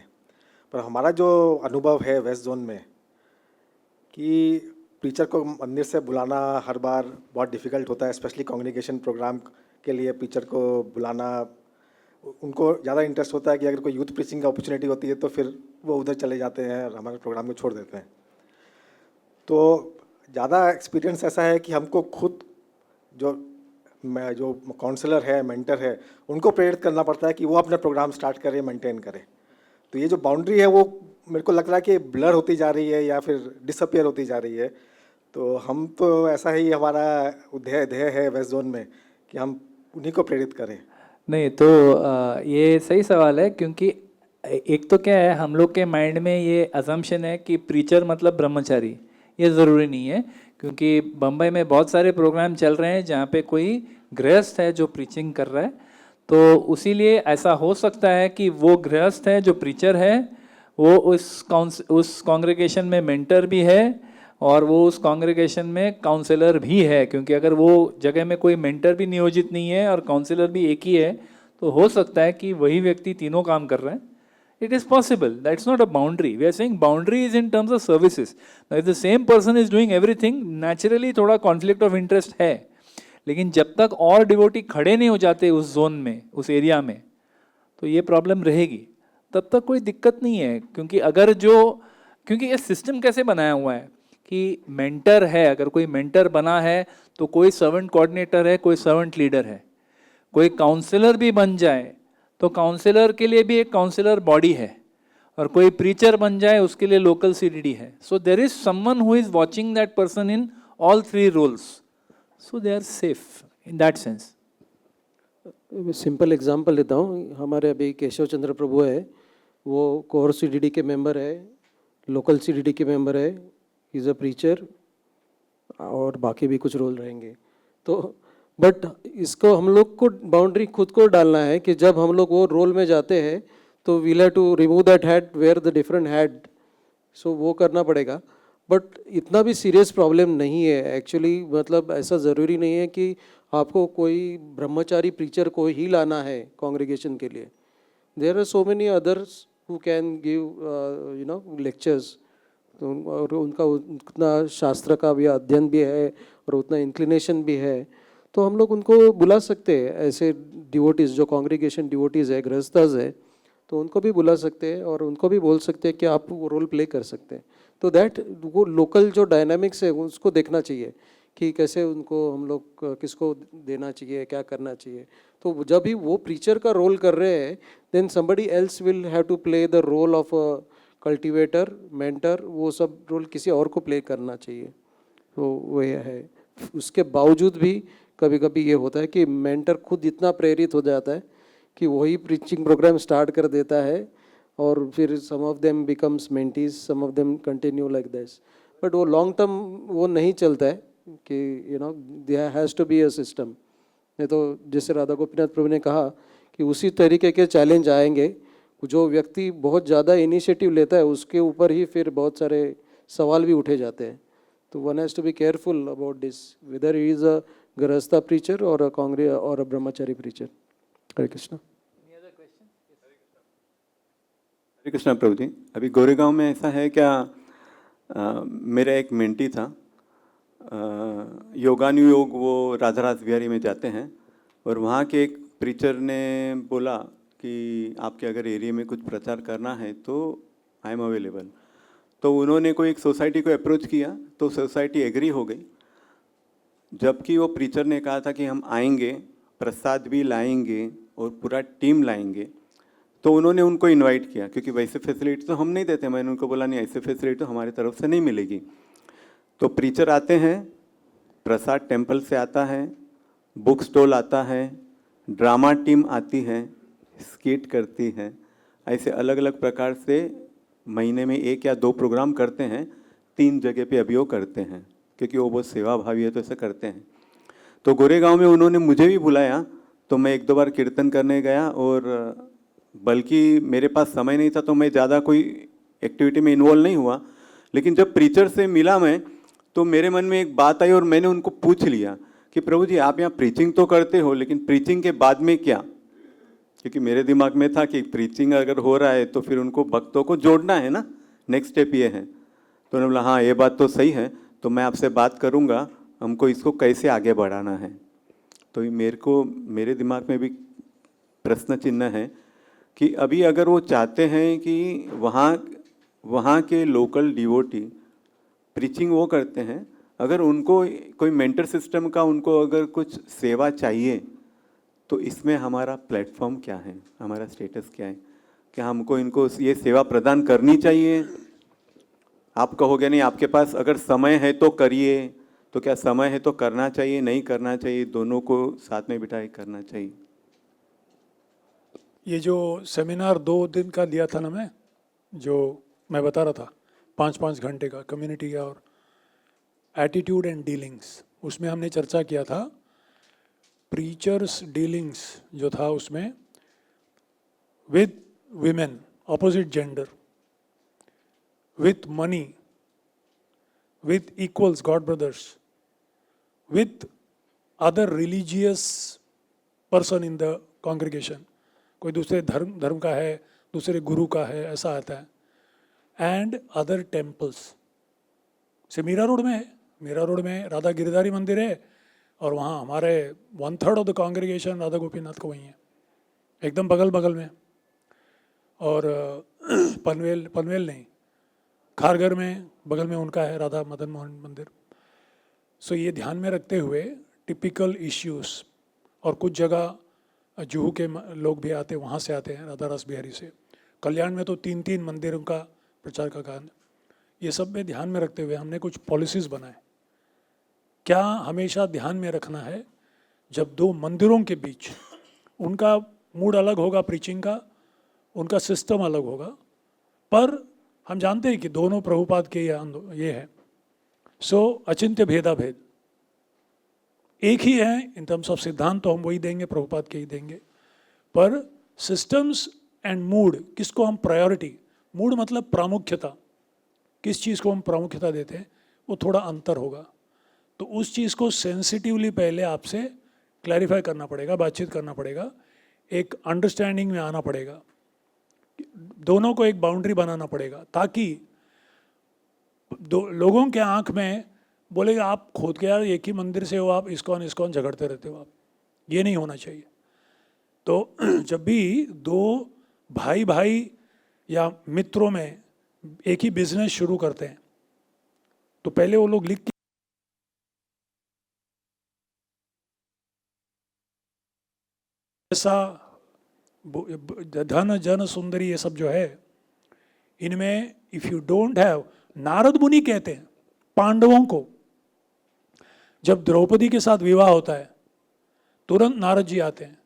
पर हमारा जो अनुभव है वेस्ट जोन में कि प्रीचर को मंदिर से बुलाना हर बार बहुत डिफ़िकल्ट होता है, स्पेशली कॉन्ग्रीगेशन प्रोग्राम के लिए प्रीचर को बुलाना उनको ज़्यादा इंटरेस्ट होता है कि अगर कोई यूथ प्रीचिंग का अपॉर्चुनिटी होती है तो फिर वो उधर चले जाते हैं और हमारे प्रोग्राम को छोड़ देते हैं। तो ज़्यादा एक्सपीरियंस ऐसा है कि हमको खुद जो जो काउंसलर है, मेंटर है, उनको प्रेरित करना पड़ता है कि वो अपना प्रोग्राम स्टार्ट करें, मेंटेन करें। तो ये जो बाउंड्री है वो मेरे को लग रहा है कि ब्लर होती जा रही है या फिर डिसअपियर होती जा रही है। तो हम तो ऐसा ही हमारा ध्येय है वेस्ट जोन में कि हम उन्हीं को प्रेरित करें। नहीं तो ये सही सवाल है, क्योंकि एक तो क्या है, हम लोग के माइंड में ये अजम्पशन है कि प्रीचर मतलब ब्रह्मचारी। ये ज़रूरी नहीं है, क्योंकि बम्बई में बहुत सारे प्रोग्राम चल रहे हैं जहाँ पे कोई गृहस्थ है जो प्रीचिंग कर रहा है। तो उसीलिए ऐसा हो सकता है कि वो गृहस्थ है जो प्रीचर है, वो उस कॉन्ग्रेगेशन में मेंटर भी है और वो उस कॉन्ग्रेगेशन में काउंसलर भी है। क्योंकि अगर वो जगह में कोई मेंटर भी नियोजित नहीं है और काउंसलर भी एक ही है, तो हो सकता है कि वही व्यक्ति तीनों काम कर रहा है। It is possible. That's not a boundary. We are saying boundary is in terms of services. Now, if the same person is doing everything, naturally थोड़ा conflict of interest है। लेकिन जब तक और डिवोटी खड़े नहीं हो जाते उस जोन में, उस एरिया में, तो ये प्रॉब्लम रहेगी। तब तक कोई दिक्कत नहीं है, क्योंकि ये सिस्टम कैसे बनाया हुआ है कि मेंटर है, अगर कोई मेंटर बना है तो कोई सर्वेंट कोऑर्डिनेटर है, कोई सर्वेंट लीडर है। कोई काउंसलर भी बन जाए तो काउंसलर के लिए भी एक काउंसलर बॉडी है, और कोई प्रीचर बन जाए उसके लिए लोकल सीडीडी है। So there is someone who is watching that person in all three roles, so they are safe in that sense. Simple example लेता हूँ। हमारे अभी केशव चंद्र प्रभु है, वो कोर सीडीडी के मेंबर है, लोकल सीडीडी के मेंबर है, इज़ अ प्रीचर, और बाकी भी कुछ रोल रहेंगे। तो बट इसको हम लोग को बाउंड्री खुद को डालना है कि जब हम लोग वो रोल में जाते हैं तो we'll have to remove that head, where the different head, so वो करना पड़ेगा। बट इतना भी सीरियस प्रॉब्लम नहीं है एक्चुअली। मतलब ऐसा ज़रूरी नहीं है कि आपको कोई ब्रह्मचारी प्रीचर को ही लाना है कॉन्ग्रीगेशन के लिए। There are so many others who can give lectures, और उनका उतना शास्त्र का भी अध्ययन भी है और उतना इंक्लिनेशन भी है, तो हम लोग उनको बुला सकते हैं। ऐसे डिवोटीज़ जो कॉन्ग्रीगेशन डिवोटीज़ है, गृहस्थास है, तो उनको भी बुला सकते हैं और उनको भी बोल सकते हैं कि आप वो रोल प्ले कर सकते हैं। तो दैट वो लोकल जो डायनामिक्स है उसको देखना चाहिए कि कैसे उनको हम लोग किसको देना चाहिए, क्या करना चाहिए। तो जब भी वो प्रीचर का रोल कर रहे हैं, then somebody else will have to play the role of cultivator, mentor, वो सब रोल किसी और को प्ले करना चाहिए। तो वो है। उसके बावजूद भी कभी कभी ये होता है कि मेंटर खुद इतना प्रेरित हो जाता है कि वही प्रीचिंग प्रोग्राम स्टार्ट कर देता है, और फिर some of them becomes mentees, some of them continue like this. But वो लॉन्ग टर्म वो नहीं चलता है कि there has to be a system. नहीं तो जैसे राधा गोपीनाथ प्रभु ने कहा कि उसी तरीके के चैलेंज आएंगे। जो व्यक्ति बहुत ज़्यादा इनिशिएटिव लेता है उसके ऊपर ही फिर बहुत सारे सवाल भी उठे जाते हैं। तो one has to be careful about this, whether he is a grihastha preacher और अ और अ ब्रह्मचारी प्रीचर। हरे कृष्णा। हरे कृष्णा प्रभु जी। अभी गोरेगांव में ऐसा है क्या, मेरा एक मेंटी था, योगानुयोग, वो राधा रास बिहारी में जाते हैं, और वहाँ के एक प्रीचर ने बोला कि आपके अगर एरिया में कुछ प्रचार करना है तो आई एम अवेलेबल। तो उन्होंने कोई एक सोसाइटी को अप्रोच किया, तो सोसाइटी एग्री हो गई, जबकि वो प्रीचर ने कहा था कि हम आएंगे, प्रसाद भी लाएंगे और पूरा टीम लाएंगे। तो उन्होंने उनको इनवाइट किया, क्योंकि वैसे फैसिलिटी तो हम नहीं देते। मैंने उनको बोला नहीं, ऐसे फैसिलिटी तो हमारी तरफ से नहीं मिलेगी। तो प्रीचर आते हैं, प्रसाद टेम्पल से आता है, बुक स्टॉल आता है, ड्रामा टीम आती है, स्किट करती है, ऐसे अलग अलग प्रकार से महीने में 1 या 2 प्रोग्राम करते हैं। 3 जगह पे अभी वो करते हैं, क्योंकि वो बहुत सेवा भावी है, तो ऐसे करते हैं। तो गोरेगांव में उन्होंने मुझे भी बुलाया, तो मैं 1-2 बार कीर्तन करने गया, और बल्कि मेरे पास समय नहीं था तो मैं ज़्यादा कोई एक्टिविटी में इन्वॉल्व नहीं हुआ। लेकिन जब प्रीचर से मिला मैं, तो मेरे मन में एक बात आई और मैंने उनको पूछ लिया कि प्रभु जी आप यहाँ प्रीचिंग तो करते हो, लेकिन प्रीचिंग के बाद में क्या? क्योंकि मेरे दिमाग में था कि प्रीचिंग अगर हो रहा है तो फिर उनको भक्तों को जोड़ना है ना, नेक्स्ट स्टेप ये है। तो उन्होंने बोला हाँ ये बात तो सही है, तो मैं आपसे बात करूँगा, हमको इसको कैसे आगे बढ़ाना है। तो मेरे दिमाग में भी प्रश्न चिन्ह है कि अभी अगर वो चाहते हैं कि वहाँ के लोकल डिवोटी प्रीचिंग वो करते हैं, अगर उनको कोई मेंटर सिस्टम का उनको अगर कुछ सेवा चाहिए तो इसमें हमारा प्लेटफॉर्म क्या है, हमारा स्टेटस क्या है, क्या हमको इनको ये सेवा प्रदान करनी चाहिए? आप कहोगे नहीं, आपके पास अगर समय है तो करिए, तो क्या समय है तो करना चाहिए, नहीं करना चाहिए, दोनों को साथ में बिठाए करना चाहिए? ये जो सेमिनार 2 दिन का लिया था ना मैं, जो मैं बता रहा था 5-5 घंटे का कम्युनिटी का और एटीट्यूड एंड डीलिंग्स, उसमें हमने चर्चा किया था प्रीचर्स डीलिंग्स जो था उसमें with women opposite gender, with money, with equals, God brothers, with other religious person in the congregation, कोई दूसरे धर्म का है, दूसरे गुरु का है, ऐसा आता है, एंड अदर टेम्पल्स। से मीरा रोड में है, मीरा रोड में राधा गिरधारी मंदिर है और वहाँ हमारे 1/3 of the congregation Radha Gopinath को वहीं है, एकदम बगल बगल में। और पनवेल नहीं, खारघर में बगल में उनका है राधा मदन मोहन मंदिर। सो ये ध्यान में रखते हुए टिपिकल इश्यूज, और कुछ जगह जुहू के लोग भी आते, वहाँ से आते हैं राधा रस बिहारी से। कल्याण में तो 3-3 मंदिरों का प्रचार का कारण। ये सब में ध्यान में रखते हुए हमने कुछ पॉलिसीज़ बनाए। क्या हमेशा ध्यान में रखना है, जब 2 मंदिरों के बीच उनका मूड अलग होगा, प्रीचिंग का उनका सिस्टम अलग होगा, पर हम जानते हैं कि दोनों प्रभुपाद के ये है। सो अचिंत्य भेदा भेद एक ही है इन टर्म्स ऑफ सिद्धांत, तो हम वही देंगे, प्रभुपाद के ही देंगे, पर सिस्टम्स एंड मूड, किसको हम प्रायोरिटी, मूड मतलब प्रामुख्यता, किस चीज़ को हम प्रामुख्यता देते हैं, वो थोड़ा अंतर होगा। तो उस चीज़ को सेंसिटिवली पहले आपसे क्लैरिफाई करना पड़ेगा, बातचीत करना पड़ेगा, एक अंडरस्टैंडिंग में आना पड़ेगा, दोनों को एक बाउंड्री बनाना पड़ेगा, ताकि लोगों के आंख में बोलेगा आप खुद के यार एक ही मंदिर से हो, आप इस्कॉन झगड़ते रहते हो, आप, ये नहीं होना चाहिए। तो जब भी 2 भाई या मित्रों में एक ही बिजनेस शुरू करते हैं, तो पहले वो लोग लिख के ऐसा धन जन सुंदरी ये सब जो है, इनमें if you don't have, Narad मुनि कहते हैं पांडवों को, जब द्रौपदी के साथ विवाह होता है तुरंत नारद जी आते हैं,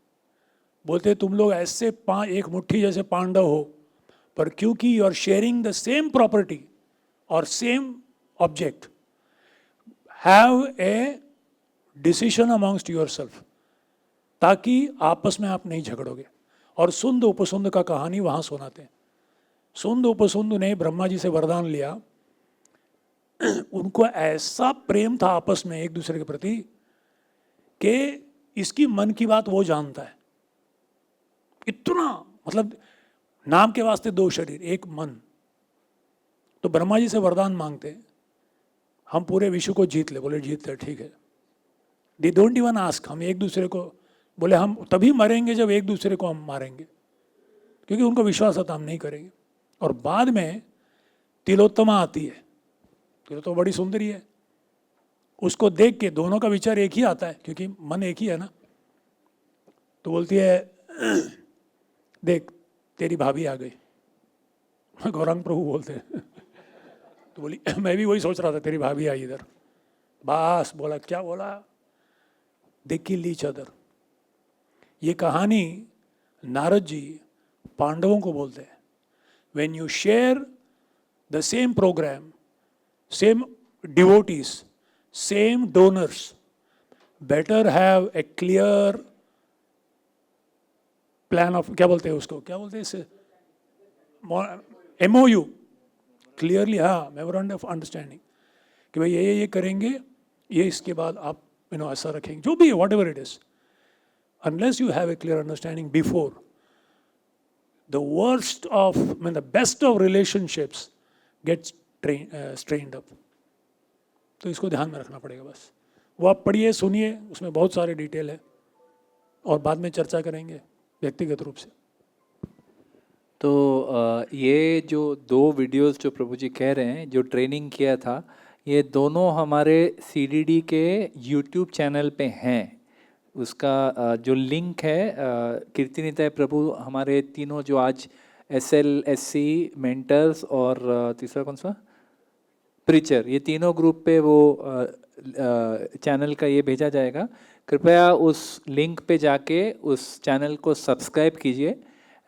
बोलते हैं तुम लोग ऐसे एक मुट्ठी जैसे पांडव हो, पर क्योंकि you are sharing the same property और same object, have a decision amongst yourself, ताकि आपस में आप नहीं झगड़ोगे। और सुंद उपसुंद का कहानी वहाँ सुनाते हैं। सुंद उपसुंद ने ब्रह्मा जी से वरदान लिया, उनको ऐसा प्रेम था आपस में एक दूसरे के प्रति कि इसकी मन की बात वो जानता है, इतना, मतलब नाम के वास्ते 2 शरीर एक मन। तो ब्रह्मा जी से वरदान मांगते, हम पूरे विश्व को जीत ले, बोले जीत ले, ठीक है। दे डोंट इवन आस्क, हम एक दूसरे को, बोले हम तभी मरेंगे जब एक दूसरे को हम मारेंगे, क्योंकि उनको विश्वास था हम नहीं करेंगे। और बाद में तिलोत्तमा आती है, तिलोत्तमा बड़ी सुंदरी है, उसको देख के दोनों का विचार एक ही आता है, क्योंकि मन एक ही है ना। तो बोलती है देख तेरी भाभी आ गई, गौरांग प्रभु बोलते हैं। तो बोली मैं भी वही सोच रहा था, तेरी भाभी आई इधर। बस बोला, क्या बोला, दे किल ईच अदर। ये कहानी नारद जी पांडवों को बोलते हैं, when you share the same programme, same devotees, same donors, better have a clear plan of, क्या बोलते हैं उसको, क्या बोलते हैं इसे, MOU, क्लियरली, हाँ, मेमोरेंडम ऑफ अंडरस्टैंडिंग, कि भाई ये करेंगे, ये इसके बाद आप ऐसा रखेंगे, जो भी है, what ever it is. Unless you have a clear understanding before, the worst of, the best of relationships gets strained up. तो इसको ध्यान में रखना पड़ेगा बस। वो आप पढ़िए, सुनिए, उसमें बहुत सारे डिटेल है और बाद में चर्चा करेंगे। व्यक्तिगत रूप से। तो ये जो 2 वीडियोस जो प्रभु जी कह रहे हैं, जो ट्रेनिंग किया था, ये दोनों हमारे CDD के यूट्यूब चैनल पे हैं। उसका जो लिंक है, कीर्ति निताय प्रभु हमारे तीनों जो आज SLSC मेंटर्स और तीसरा कौन सा प्रीचर, ये तीनों ग्रुप पे वो चैनल का ये भेजा जाएगा। कृपया उस लिंक पे जाके उस चैनल को सब्सक्राइब कीजिए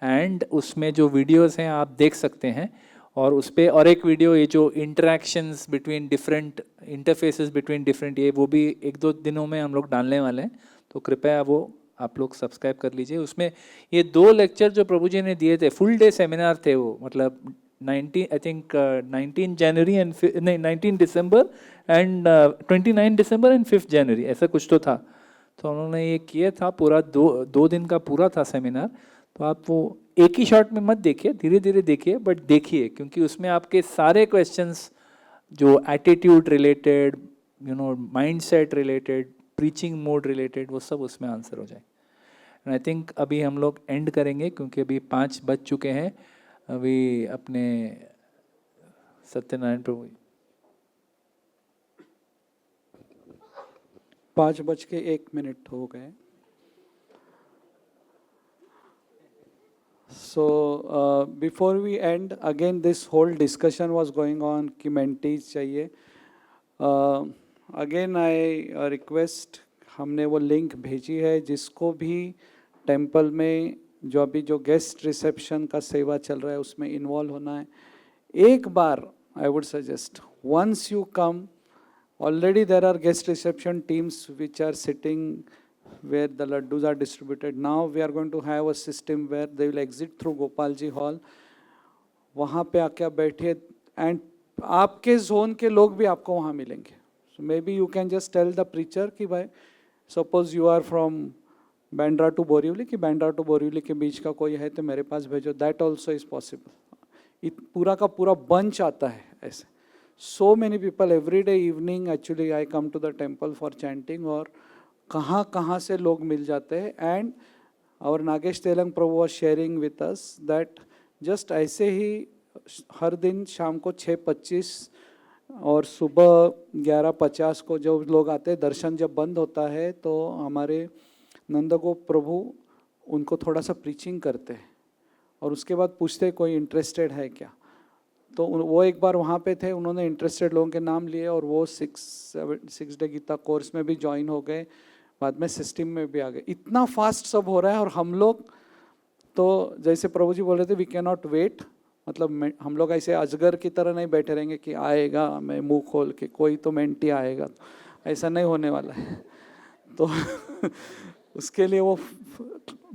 एंड उसमें जो वीडियोस हैं आप देख सकते हैं। और उस पर और एक वीडियो, ये जो interactions between different interfaces between different, ये वो भी 1-2 दिनों में हम लोग डालने वाले हैं, तो कृपया वो आप लोग सब्सक्राइब कर लीजिए। उसमें ये 2 लेक्चर जो प्रभु जी ने दिए थे, फुल डे सेमिनार थे वो, मतलब 19 जनवरी एंड 19 दिसंबर एंड 29 दिसंबर एंड 5 जनवरी, ऐसा कुछ तो था। तो उन्होंने ये किया था, पूरा 2 दिन का पूरा था सेमिनार। तो आप वो एक ही शॉट में मत देखिए, धीरे धीरे देखिए, बट देखिए, क्योंकि उसमें आपके सारे क्वेश्चंस जो attitude related, mindset related, preaching mode related, वो सब उसमें आंसर हो जाए। एंड आई थिंक अभी हम लोग एंड करेंगे क्योंकि अभी 5 बज चुके हैं। अभी अपने सत्यनारायण प्रभु 5:01 हो गए। So before we end, again this whole discussion was going on कि mentees चाहिए। Again I request, हमने वो लिंक भेजी है, जिसको भी टेम्पल में जो गेस्ट रिसेप्शन का सेवा चल रहा है उसमें इन्वॉल्व होना है, एक बार I would suggest once you come, already there are guest reception teams which are sitting where the laddus are distributed. Now we are going to have a system where they will exit through Gopalji Hall. वहाँ पे आके आप बैठिए and आपके जोन के लोग भी आपको वहाँ मिलेंगे. So maybe you can just tell the preacher कि भाई suppose you are from Bandra to Borivali कि बैंड्रा टू बोरीवली के बीच का कोई है तो मेरे पास भेजो. That also is possible. पूरा का पूरा बंच आता है ऐसे. So many people every day evening actually I come to the temple for chanting और कहाँ कहाँ से लोग मिल जाते हैं. And our Nagesh Telang Prabhu was sharing with us that just ऐसे ही हर दिन शाम को 6:25 और सुबह 11:50 को जो लोग आते हैं, दर्शन जब बंद होता है तो हमारे नंदगोप प्रभु उनको थोड़ा सा प्रीचिंग करते हैं और उसके बाद पूछते हैं कोई इंटरेस्टेड है क्या. तो वो एक बार वहाँ पे थे, उन्होंने इंटरेस्टेड लोगों के नाम लिए और वो 6 डे गीता कोर्स में भी ज्वाइन हो गए, बाद में सिस्टम में भी आ गए. इतना फास्ट सब हो रहा है और हम लोग तो जैसे प्रभु जी बोल रहे थे वी कैन नॉट वेट. मतलब हम लोग ऐसे अजगर की तरह नहीं बैठे रहेंगे कि आएगा मैं मुंह खोल के कोई तो मेंटी आएगा, ऐसा नहीं होने वाला है. तो उसके लिए वो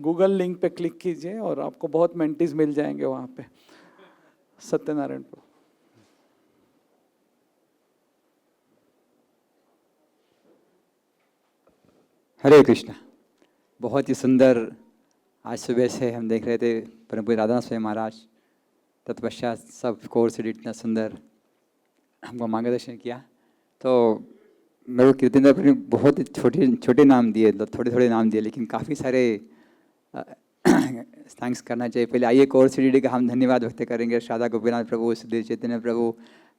गूगल लिंक पे क्लिक कीजिए और आपको बहुत मेंटीज मिल जाएंगे वहाँ पे. सत्यनारायण प्रभु. हरे कृष्णा. बहुत ही सुंदर आज सुबह से हम देख रहे थे परम पूज्य राधा स्वामी महाराज, तत्पश्चात सब कोर्स इतना सुंदर हमको मार्गदर्शन किया. तो मेरे को कीर्तन ने बहुत छोटे नाम दिए, थोड़े नाम दिए, लेकिन काफ़ी सारे थैंक्स करना चाहिए. पहले आइए कोर सीडी का हम धन्यवाद व्यक्त करेंगे. शारदा गोपीनाथ प्रभु, सुधीर चैतन्य प्रभु,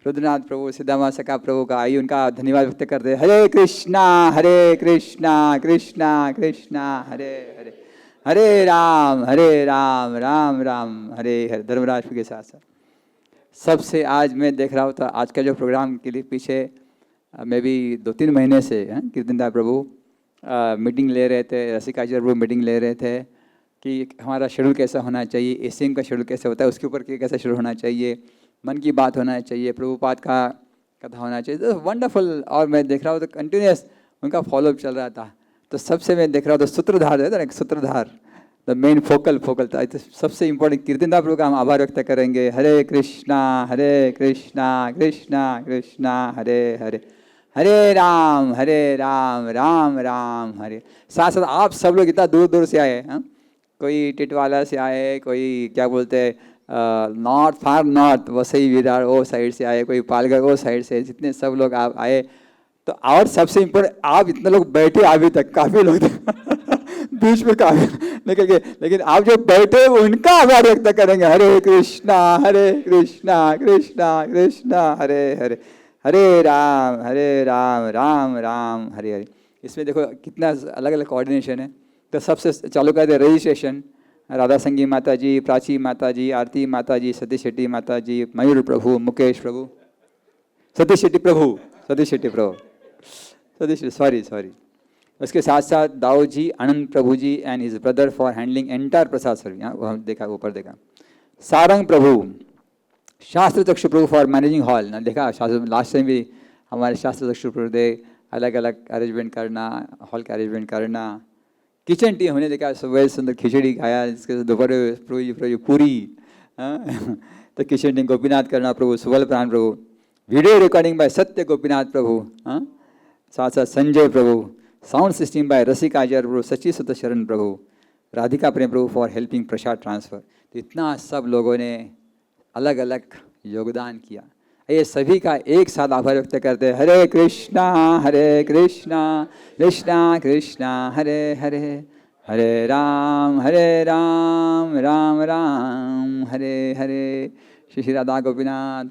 रुद्रनाथ प्रभु, सिद्धामा सका प्रभु का आइए उनका धन्यवाद व्यक्त करते हैं. हरे कृष्णा कृष्णा कृष्णा हरे हरे, हरे राम राम राम हरे हरे. धर्मराज के साथ साथ सबसे आज मैं देख रहा हूँ तो आज का जो प्रोग्राम के लिए पीछे मैं भी 2-3 महीने से कीर्तनदास प्रभु मीटिंग ले रहे थे, रसिकाचार्य प्रभु मीटिंग ले रहे थे कि हमारा शेड्यूल कैसा होना चाहिए, एसीएम का शेड्यूल कैसे होता है, उसके ऊपर कैसा शेड्यूल होना चाहिए, मन की बात होना चाहिए, प्रभुपाद का कथा होना चाहिए. तो वंडरफुल. और मैं देख रहा हूँ तो कंटिन्यूस उनका फॉलोअप चल रहा था. तो सबसे मैं देख रहा हूँ तो सूत्रधार है ना, एक सूत्रधार, द मेन फोकल था. तो सबसे इम्पोर्टेंट कीर्तनदास प्रभु का हम आभार व्यक्त करेंगे. हरे कृष्णा कृष्णा कृष्णा हरे हरे, हरे राम राम राम हरे. साथ साथ आप सब लोग इतना दूर दूर से आए हैं. कोई टिटवाला से आए, कोई क्या बोलते हैं नॉर्थ, फार नॉर्थ, वसई विरार वो साइड से आए, कोई पालगढ़ वो साइड से, जितने सब लोग आप आए. तो और सबसे इम्पोर्टेंट आप इतने लोग बैठे अभी तक, काफ़ी लोग बीच में काफ़ी लेकिन आप जो बैठे उनका आभार व्यक्त करेंगे। हरे कृष्णा कृष्णा कृष्णा हरे हरे, हरे राम राम राम हरे हरे। इसमें देखो कितना अलग अलग कोऑर्डिनेशन है। तो सबसे चालू कर दे रजिस्ट्रेशन। राधा संगी माता जी, प्राची माता जी, आरती माता जी, सतीश शेट्टी माता जी, मयूर प्रभु, मुकेश प्रभु, सतीश शेट्टी प्रभु, सॉरी। उसके साथ साथ Dau ji, Anand Prabhu ji and his brother for handling entire prasad service. यहाँ देखा, ऊपर देखा। सारंग प्रभु, शास्त्र चक्षु प्रभु फॉर मैनेजिंग हॉल ना, देखा शास्त्र लास्ट टाइम भी हमारे शास्त्र चक्षु प्रभु दे अलग अलग अरेंजमेंट करना, हॉल का अरेंजमेंट करना। किचन टीम हमने देखा सुबह सुंदर खिचड़ी खाया, इसके दोपहर प्रभु पूरी। तो किचन टीम गोपीनाथ करना प्रभु, सुबल प्राण प्रभु, वीडियो रिकॉर्डिंग बाय सत्य गोपीनाथ प्रभु, साथ साथ संजय प्रभु, साउंड सिस्टम बाय रसिका आचार्य प्रभु, सची सुत शरण प्रभु, राधिका प्रेम प्रभु फॉर हेल्पिंग प्रसाद ट्रांसफर। तो इतना सब लोगों ने अलग अलग योगदान किया। ये सभी का एक साथ आभार व्यक्त करते हैं। हरे कृष्णा कृष्णा कृष्णा हरे हरे, हरे राम राम राम हरे हरे। श्री श्री राधा गोपीनाथ